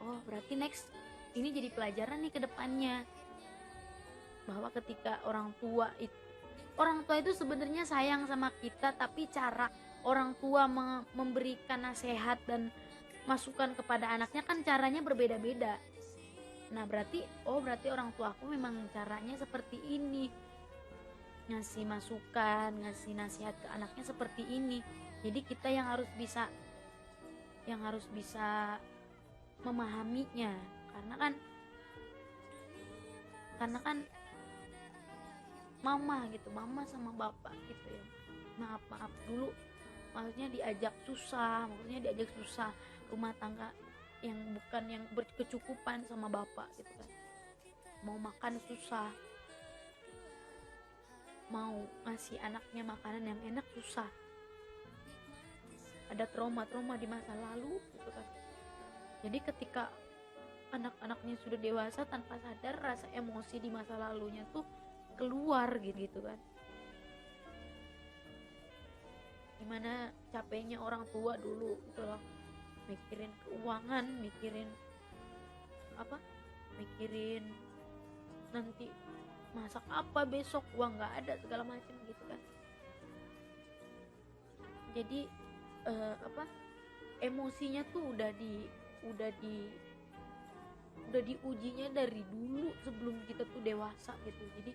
oh berarti next ini jadi pelajaran nih ke depannya, bahwa ketika orang tua itu sebenarnya sayang sama kita, tapi cara orang tua memberikan nasihat dan masukan kepada anaknya kan caranya berbeda-beda. Nah berarti orang tua aku memang caranya seperti ini, ngasih masukan, ngasih nasihat ke anaknya seperti ini. Jadi kita yang harus bisa memahaminya, karena kan mama sama bapak gitu ya, maaf dulu, maksudnya diajak susah rumah tangga yang bukan yang berkecukupan sama bapak gitu kan, mau makan susah, mau ngasih anaknya makanan yang enak susah, ada trauma di masa lalu gitu kan. Jadi ketika anak-anaknya sudah dewasa, tanpa sadar rasa emosi di masa lalunya tuh keluar gitu kan. Gimana capeknya orang tua dulu gitu loh, mikirin keuangan, mikirin nanti masak apa besok, uang nggak ada, segala macam gitu kan. Jadi emosinya tuh udah diujinya dari dulu sebelum kita tuh dewasa gitu. Jadi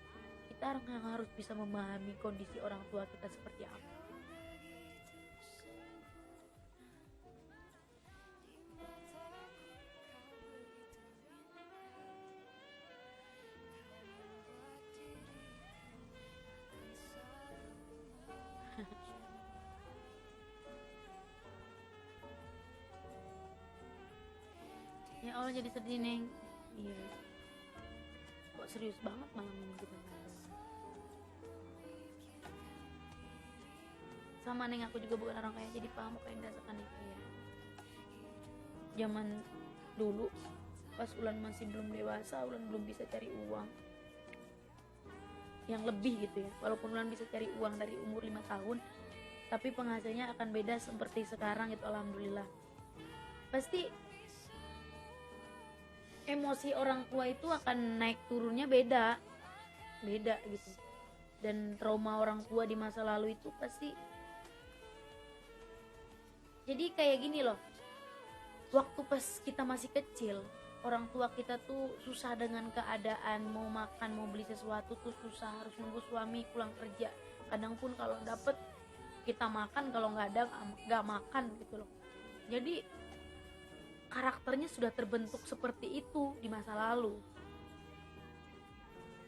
kita harus bisa memahami kondisi orang tua kita seperti apa. Ya Allah, jadi sedih Neng. Iya, kok serius banget malam ini kita ngobrol. Sama Neng, aku juga bukan orang kaya, jadi paham apa yang dirasakan Neng. Iya, zaman dulu pas Ulan masih belum dewasa, Ulan belum bisa cari uang yang lebih gitu ya. Walaupun Ulan bisa cari uang dari umur 5 tahun, tapi penghasilannya akan beda seperti sekarang gitu. Alhamdulillah. Pasti emosi orang tua itu akan naik turunnya beda gitu. Dan trauma orang tua di masa lalu itu pasti, jadi kayak gini loh, waktu pas kita masih kecil, orang tua kita tuh susah dengan keadaan, mau makan, mau beli sesuatu tuh susah, harus nunggu suami pulang kerja. Kadang pun kalau dapet kita makan, kalau nggak ada nggak makan gitu loh. Jadi karakternya sudah terbentuk seperti itu di masa lalu.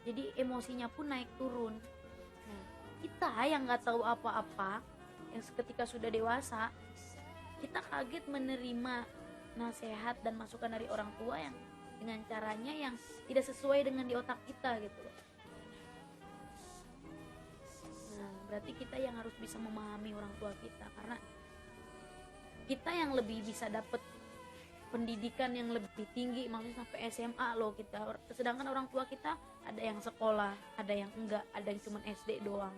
Jadi emosinya pun naik turun. Nah, kita yang nggak tahu apa-apa, yang ketika sudah dewasa, kita kaget menerima nasihat dan masukan dari orang tua yang dengan caranya yang tidak sesuai dengan di otak kita gitu loh. Nah, berarti kita yang harus bisa memahami orang tua kita, karena kita yang lebih bisa dapat pendidikan yang lebih tinggi, maksudnya sampai SMA loh kita. Sedangkan orang tua kita ada yang sekolah, ada yang enggak, ada yang cuma SD doang.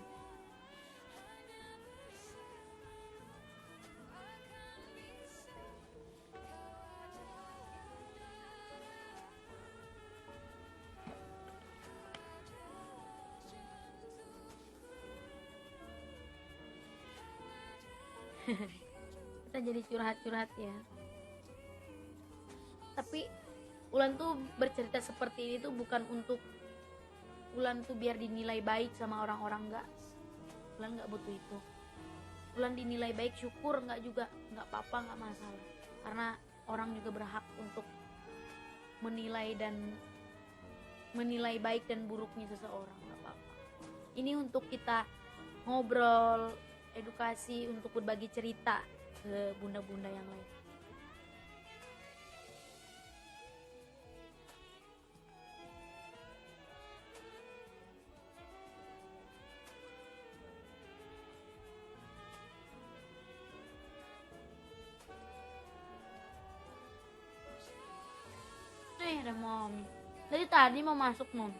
Kita jadi curhat-curhat ya. Tapi Ulan tuh bercerita seperti ini tuh bukan untuk Ulan tuh biar dinilai baik sama orang-orang, enggak. Ulan nggak butuh itu. Ulan dinilai baik, syukur, nggak juga, nggak apa-apa, nggak masalah. Karena orang juga berhak untuk menilai baik dan buruknya seseorang, nggak apa-apa. Ini untuk kita ngobrol, edukasi, untuk berbagi cerita ke bunda-bunda yang lain. Ada mom. Dari tadi mau masuk mom.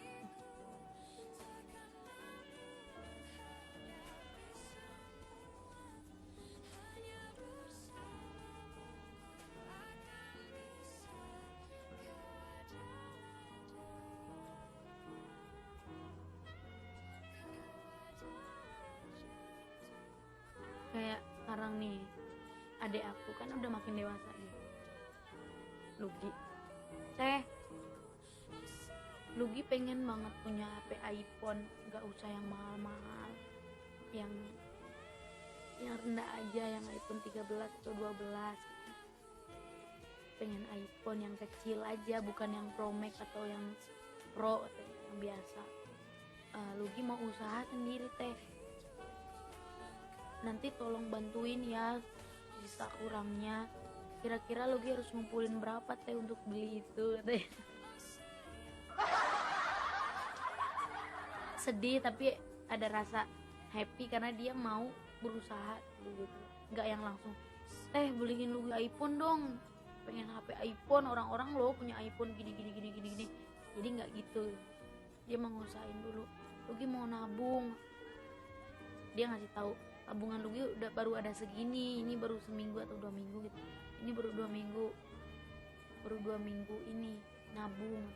Kayak sekarang nih, adik aku kan udah makin dewasa nih. Lugi, teh Lugi pengen banget punya HP iPhone, nggak usah yang mahal-mahal, yang rendah aja, yang iPhone 13 atau 12 gitu. Pengen iPhone yang kecil aja, bukan yang Pro Max atau yang Pro atau yang biasa. Lugi mau usaha sendiri teh, nanti tolong bantuin ya sisa kurangnya. Kira-kira Lugi harus ngumpulin berapa teh untuk beli itu teh. Sedih tapi ada rasa happy karena dia mau berusaha dulu gitu, nggak yang langsung beliin Lugi iPhone dong, pengen HP iPhone, orang-orang lo punya iPhone gini, jadi nggak gitu. Dia mau ngusahain dulu. Lugi mau nabung, dia ngasih tahu tabungan Lugi baru ada segini, ini baru seminggu atau 2 minggu gitu, ini baru 2 minggu ini nabung.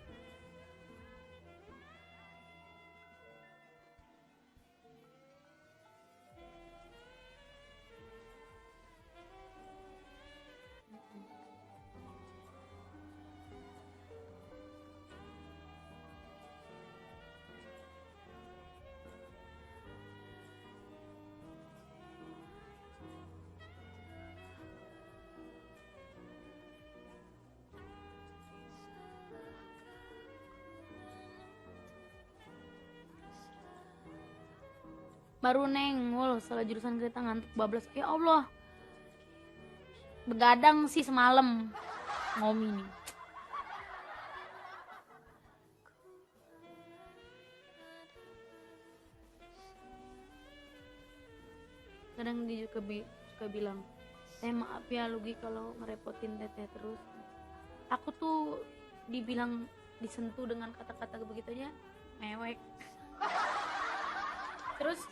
Baru nengol salah jurusan kereta, ngantuk bablas. Ya Allah, begadang sih semalam ngomi nih. Kadang dia juga suka bilang, maaf ya Lugi kalau ngerepotin teteh terus. Aku tuh dibilang disentuh dengan kata-kata begitunya mewek. Terus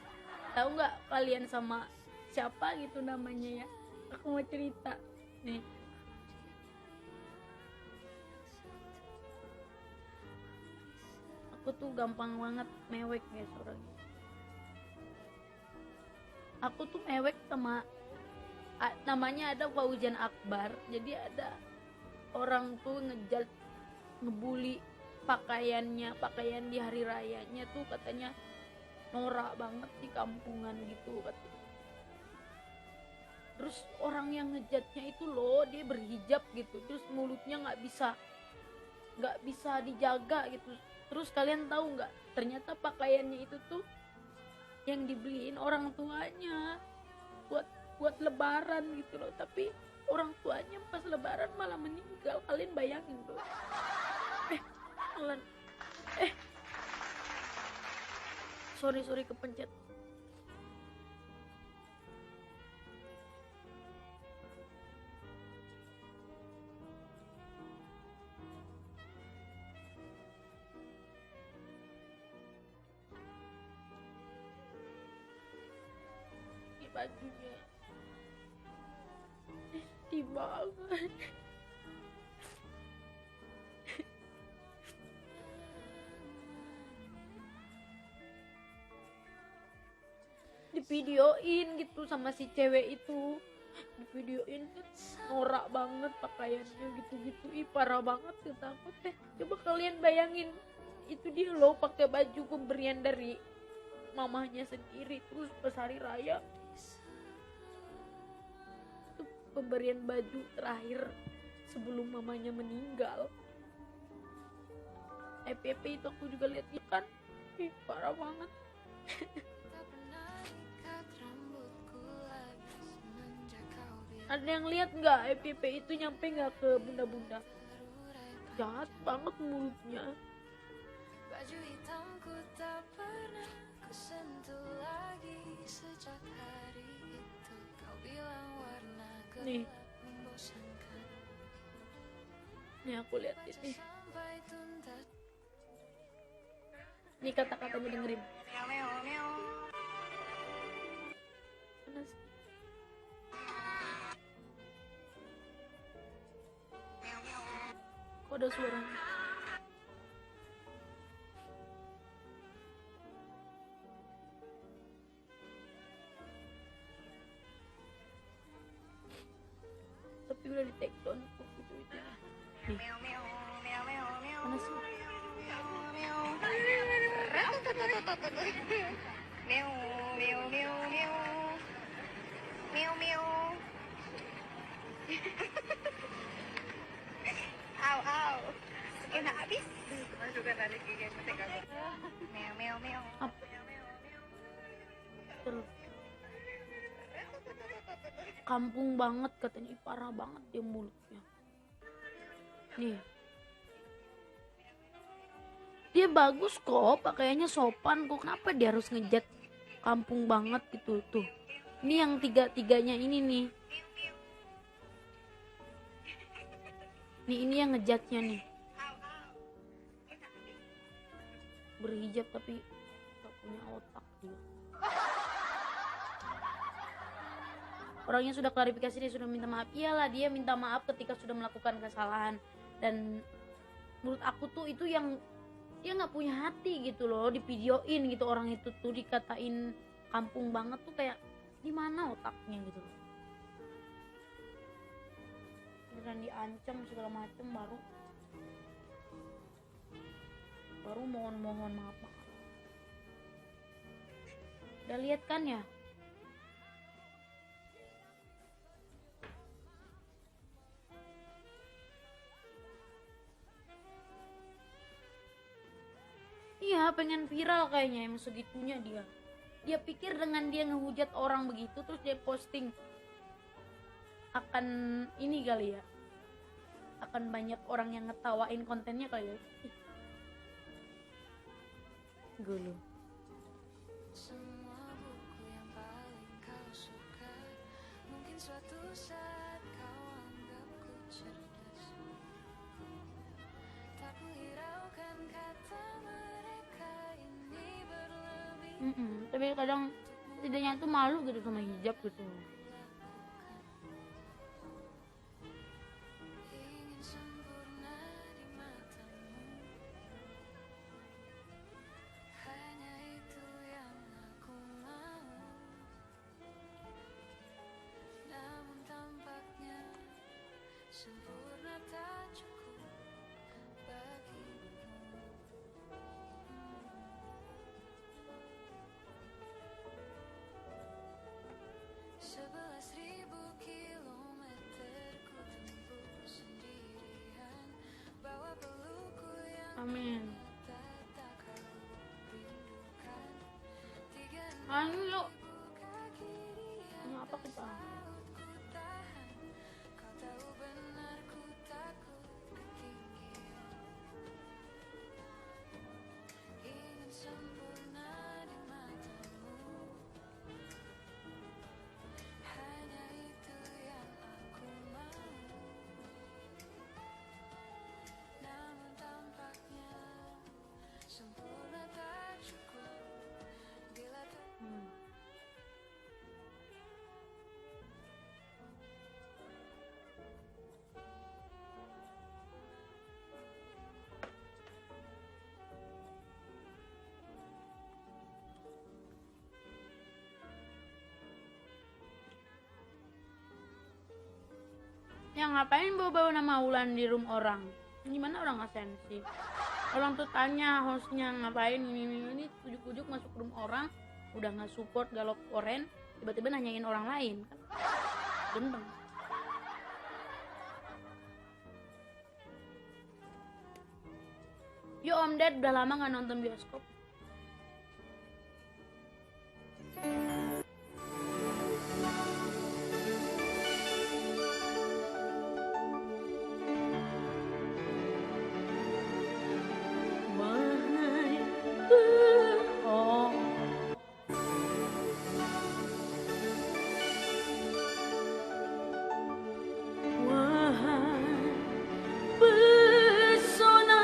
tahu nggak kalian sama siapa gitu namanya ya? Aku mau cerita nih. Aku tuh gampang banget mewek guys orangnya. Aku tuh mewek sama namanya ada Fauzian Akbar. Jadi ada orang tuh ngebully pakaian di hari rayanya tuh katanya norak banget di kampungan gitu katanya. Terus orang yang ngejatnya itu loh, dia berhijab gitu, terus mulutnya nggak bisa dijaga gitu. Terus kalian tahu nggak, ternyata pakaiannya itu tuh yang dibeliin orang tuanya buat lebaran gitu loh, tapi orang tuanya pas lebaran malah meninggal. Kalian bayangin tuh. Sorry kepencet. Ini bajunya sedih banget. Divideoin gitu sama si cewek itu, divideoin kan norak banget pakaiannya gitu-gitu. Parah banget, ketakut deh. Coba kalian bayangin, itu dia loh pakai baju pemberian dari mamahnya sendiri, terus pas hari raya itu pemberian baju terakhir sebelum mamanya meninggal. FPP itu aku juga lihat ya kan, parah banget. Ada yang lihat nggak FPP itu nyampe nggak ke bunda-bunda? Jahat banget mulutnya. Baju hitamku tak pernah kusentuh lagi sejak hari itu. Kau bilang warna gelap membosankan. Nih aku lihat ini. Nih kata-katanya dengerin. Panas. Kok ada suaranya? Tapi udah di take down kok videonya. Mana sih? Au au. Kena habis. Juga tadi gigi ketika meow meow meow. Apa? Terus kampung banget katanya. Ih, parah banget dia mulutnya. Nih. Dia bagus kok, pakaiannya sopan kok. Kenapa dia harus ngejat kampung banget gitu tuh. Ini yang tiga-tiganya ini nih. Nih ini yang ngejatnya nih. Berhijab tapi gak punya otak dia. Orangnya sudah klarifikasi, dia sudah minta maaf. Iyalah, dia minta maaf ketika sudah melakukan kesalahan. Dan menurut aku tuh itu yang dia nggak punya hati gitu loh, di videoin gitu orang itu tuh dikatain kampung banget tuh kayak di mana otaknya gitu loh. Dan diancam segala macem baru mohon maaf. Udah lihat kan ya? Iya, pengen viral kayaknya, emang segitunya dia. Dia pikir dengan dia ngehujat orang begitu terus dia posting akan ini kali ya. Akan banyak orang yang ngetawain kontennya kali ya. Gulu. Semua buku yang paling kau suka, mungkin suatu saat kau anggapku cerdas. Tak kuhiraukan kata mereka ini berlebih. Tapi kadang setidaknya tuh malu gitu sama hijab gitu. Ingin sempurna di matamu, hanya itu yang aku mau. Namun tampaknya sempurna tak cukup bagimu. 11.000 kilometer ku tempuh sendirian, bawa pelukku yang Amin. tak kau rindukan. Ayo, Kaki di ini apa kita? laut ku tahan, kau tahu benar ku takut ketinggian. Ingin sempurna di matamu, hanya itu yang aku mau. Namun tampaknya sempurna tak cukup bila tak. Yang ngapain bawa-bawa nama Wulan di room orang? Gimana orang nggak sensi? Orang tuh tanya hostnya ngapain ini ujuk-ujuk masuk room orang, udah nggak support galop oren, tiba-tiba nanyain orang lain kan? Gendeng. Yo Om Ded udah lama nggak nonton bioskop. Oh. Wahai pesona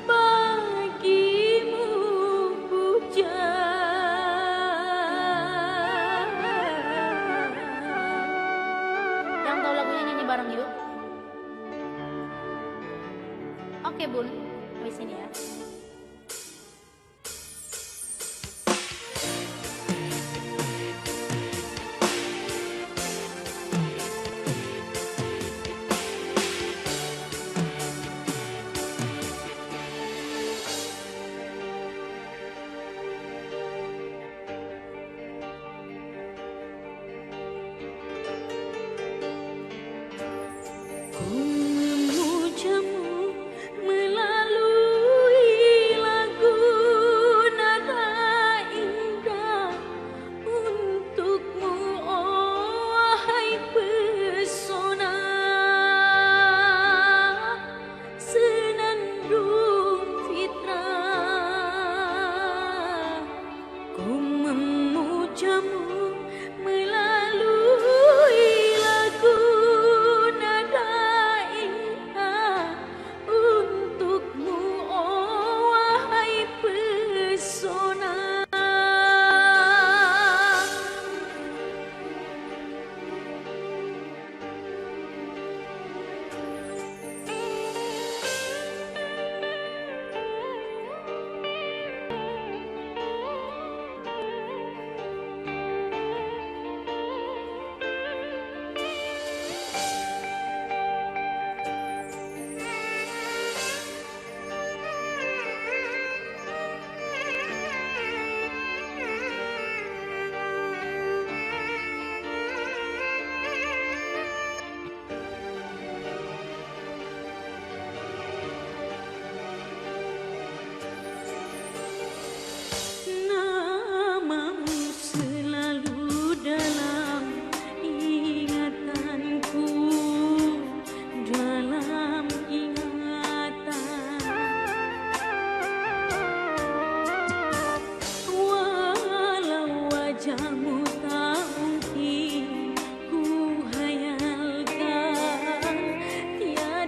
bagimu puja. Yang tahu lagunya nyanyi bareng yuk. Oke bun, di sini ya.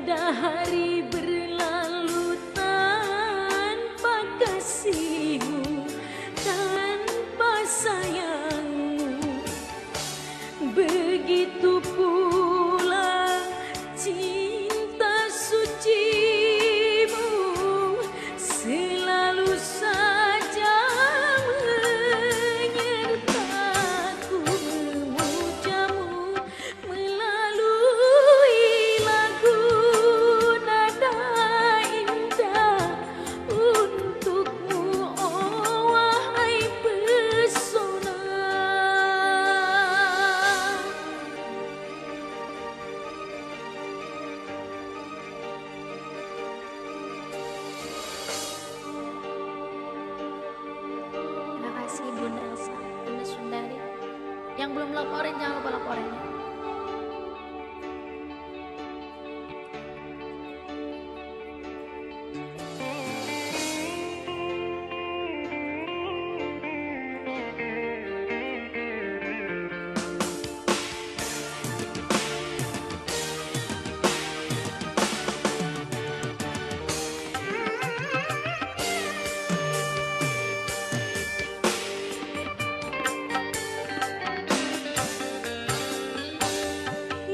Tiada hari berlalu tanpa kasihmu, tanpa sayangmu. Begitu pula cinta sucimu, selalu saja menyertaku, memujamu melalui lagu nada indah untukmu, oh wahai pesona. Terima kasih Bunda Elsa, Bunda Sundari. Yang belum laporin jangan lupa laporin ya.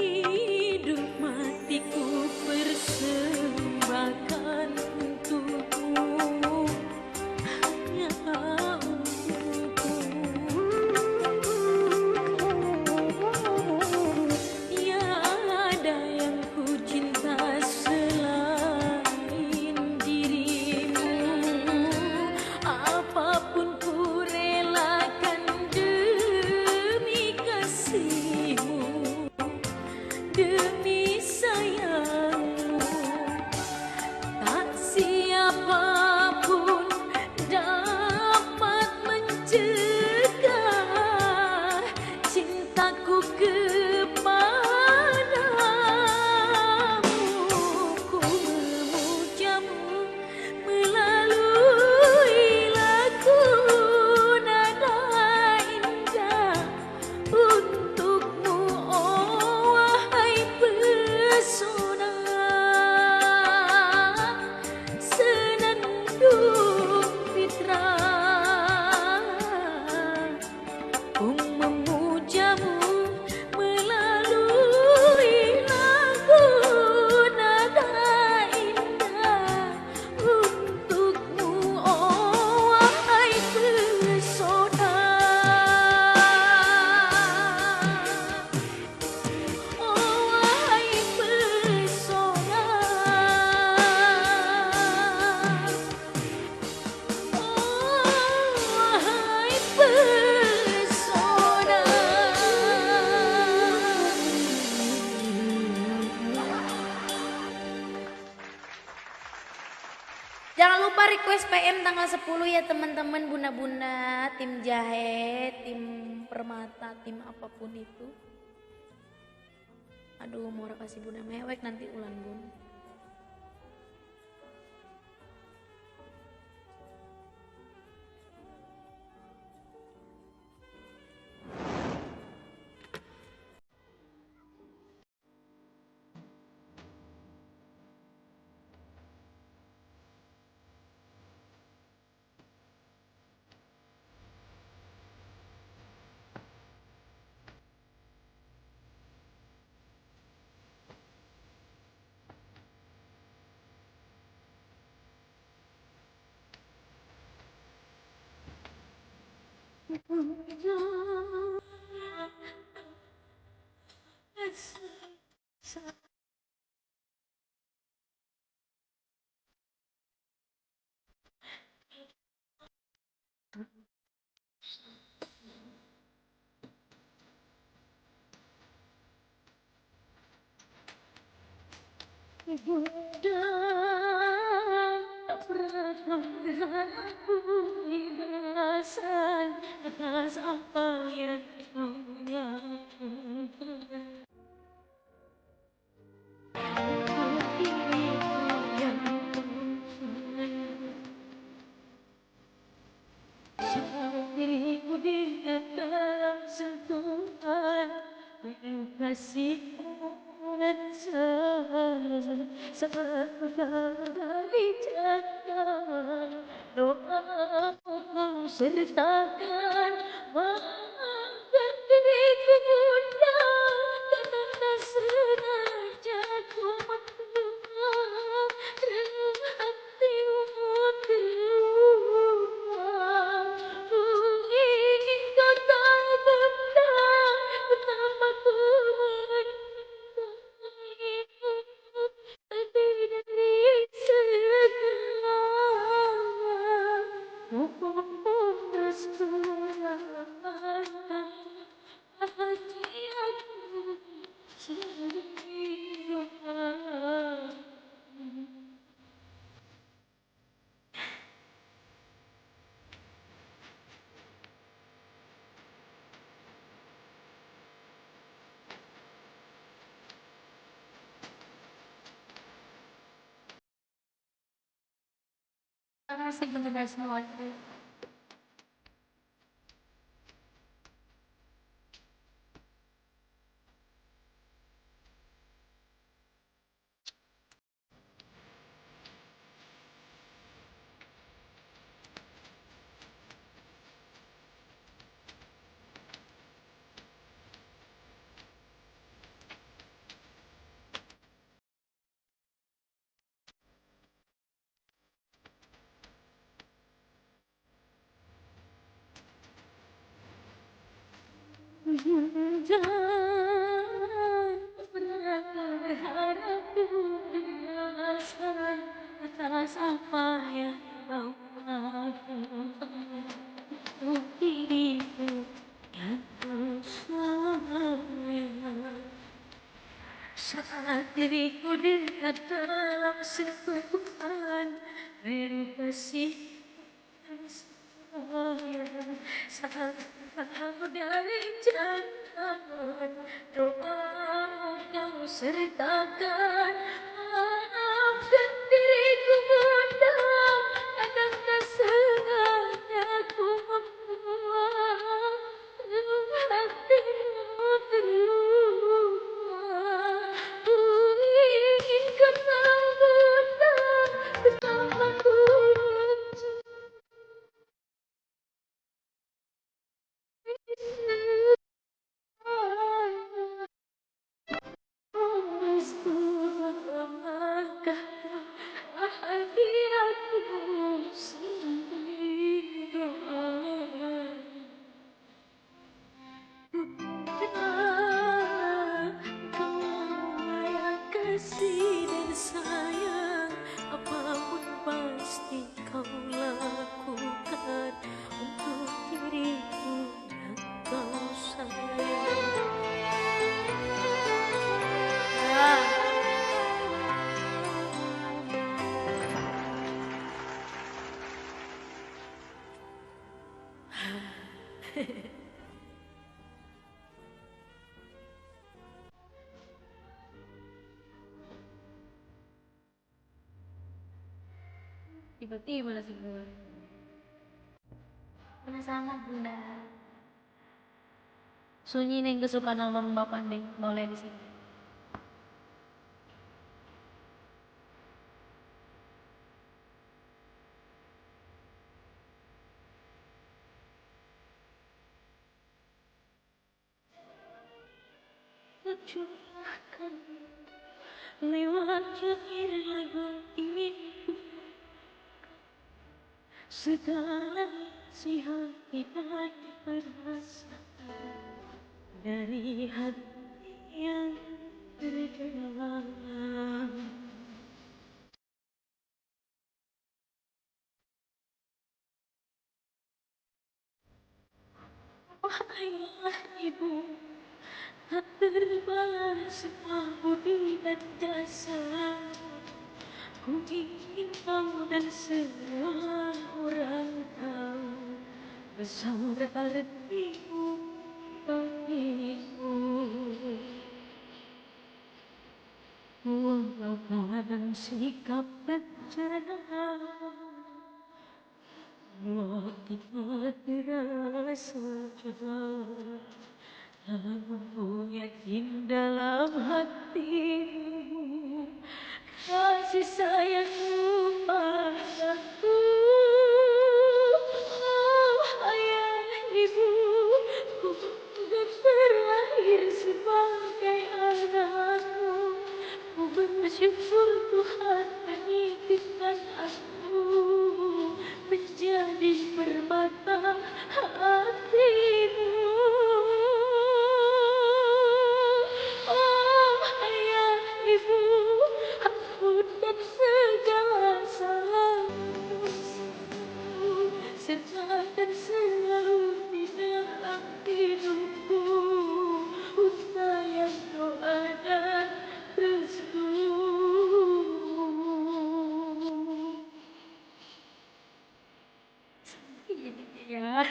Hidup matiku persembahkan untukmu, hanya untukmu. Tiada yang ku cinta selain dirimu. Apapun ku relakan demi kasihmu, demi sayangmu. Tak siapapun dapat mencegah cintaku kepadamu. Ku memujamu melalui lagu nada indah untukmu, oh wahai pesona. Senandung fitrah, ku memujamu melalui lagu nada indah untukmu, oh wahai pesona. Oh wahai pesona, oh wahai pesona. Jangan lupa request PM tanggal 10 ya teman-teman, bunda-bunda, tim jahe, tim permata, tim apapun itu. Aduh, mau kasih bunda mewek nanti ulan bun. Bunda tak pernah mengakui balasan atas apa yang kau lakukan. Diriku yang diriku di dalam sentuhan kasihmu dan sayang. sekali jangan doaku sertakan maafkan diriku bunda karena tak sengaja ku membuat hatimu terluka. Ku ingin kau tahu bunda betapa ku mencintaimu lebih dari segalanya. Selamatkan hati aku sendiri. Terima kasih benar semuanya. Jangan pernah berharap puas atas apa yang kau lakukan untuk dirimu yang kau sayang. Saat diriku dekat dalam sentuhan rindu kasih dan sayang, saat kau dari jangan doa kau sertakan maafkan diriku bunda akan tak sengaja ku membuat hatimu terluka. Ku ingin kau tahu bunda betapa ku mencintaimu. Selamatkan hati aku sendiri. Kau yang kasih dan sayang, apapun pasti kau lakukan untuk diriku yang kau sayang. Tiba-tiba langsung keluar. Sama bunda. Sunyi neng kesukaan almarhum bapak neng boleh di sini. Curahkan lewat nyanyian lagu ini segala isi hati dan perasaan dari hati yang terdalam. Wahai ibu, tak terbalas semua budi dan jasa. Ku ingin kamu dan semua orang tahu besar artimu bagiku. Walau kadang sikap dan cara waktu terasa jauh, namun yakin dalam hatimu Tuhan menitipkan aku menjadi permata hatimu. Oh ayah ibu, ampunkan segala salahku, sertakan selalu di dalam hidupku usaha doa dan restu. Ini ya.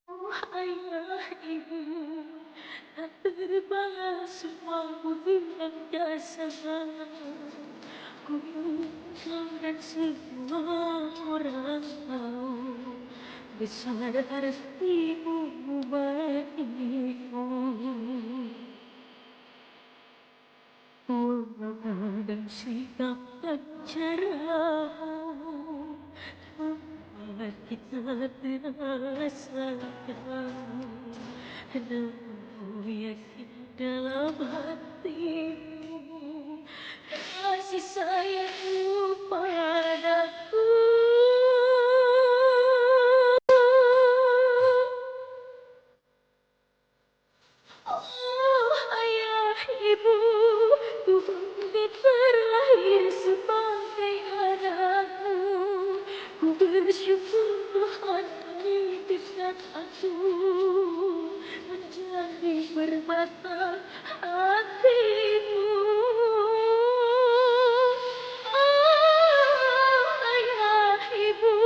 Oh ayah ibu, tak terbalas semua budi dan jasa ku dan semua orang tahu besar artimu bagiku. Dan sikap dan caramu membuat kita terasa jauh. Namun yakin dalam hatimu kasih sayangmu padaku. Oh ayah ibu, ku bangkit terlahir sebagai anakmu. Ku bersyukur Tuhan menitipkan aku menjadi permata hatimu. Oh ayah ibu,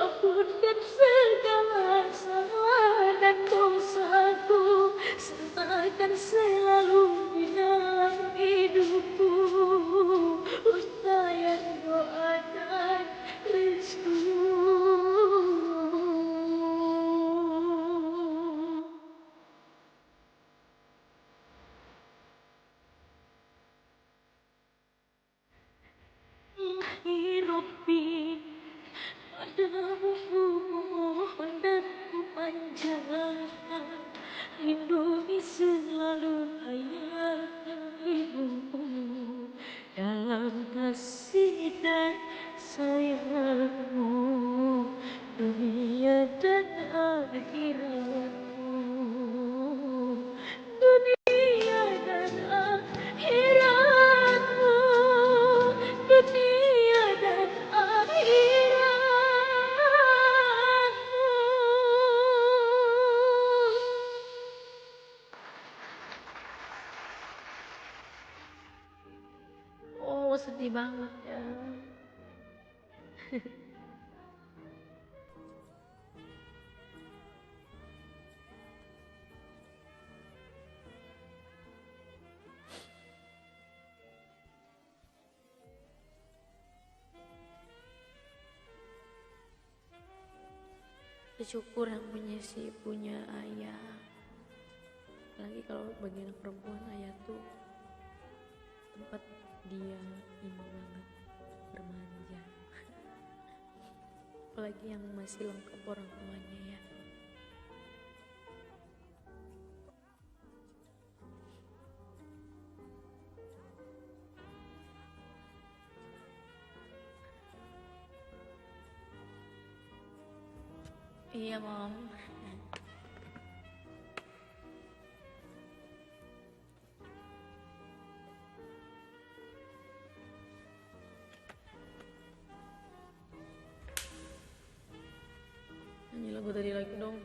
ampunkan segala salah dan dosaku, sertakan selalu di dalam hidupku usaha doa dan restu. Rabbi, padamu ku mohon dan ku panjatkan, lindungi selalu ayah ibuku dalam kasih dan sayangmu dunia dan akhiratmu, dunia dan akhiratmu, dunia dan akhiratmu. Oh sedih banget ya. Bersyukur yang punya ayah. Apalagi kalau bagi anak perempuan, ayah tuh tempat dia ini banget, bermanja. Apalagi yang masih lengkap orang tuanya ya. Iya Mom. lagu tadi lagi dong.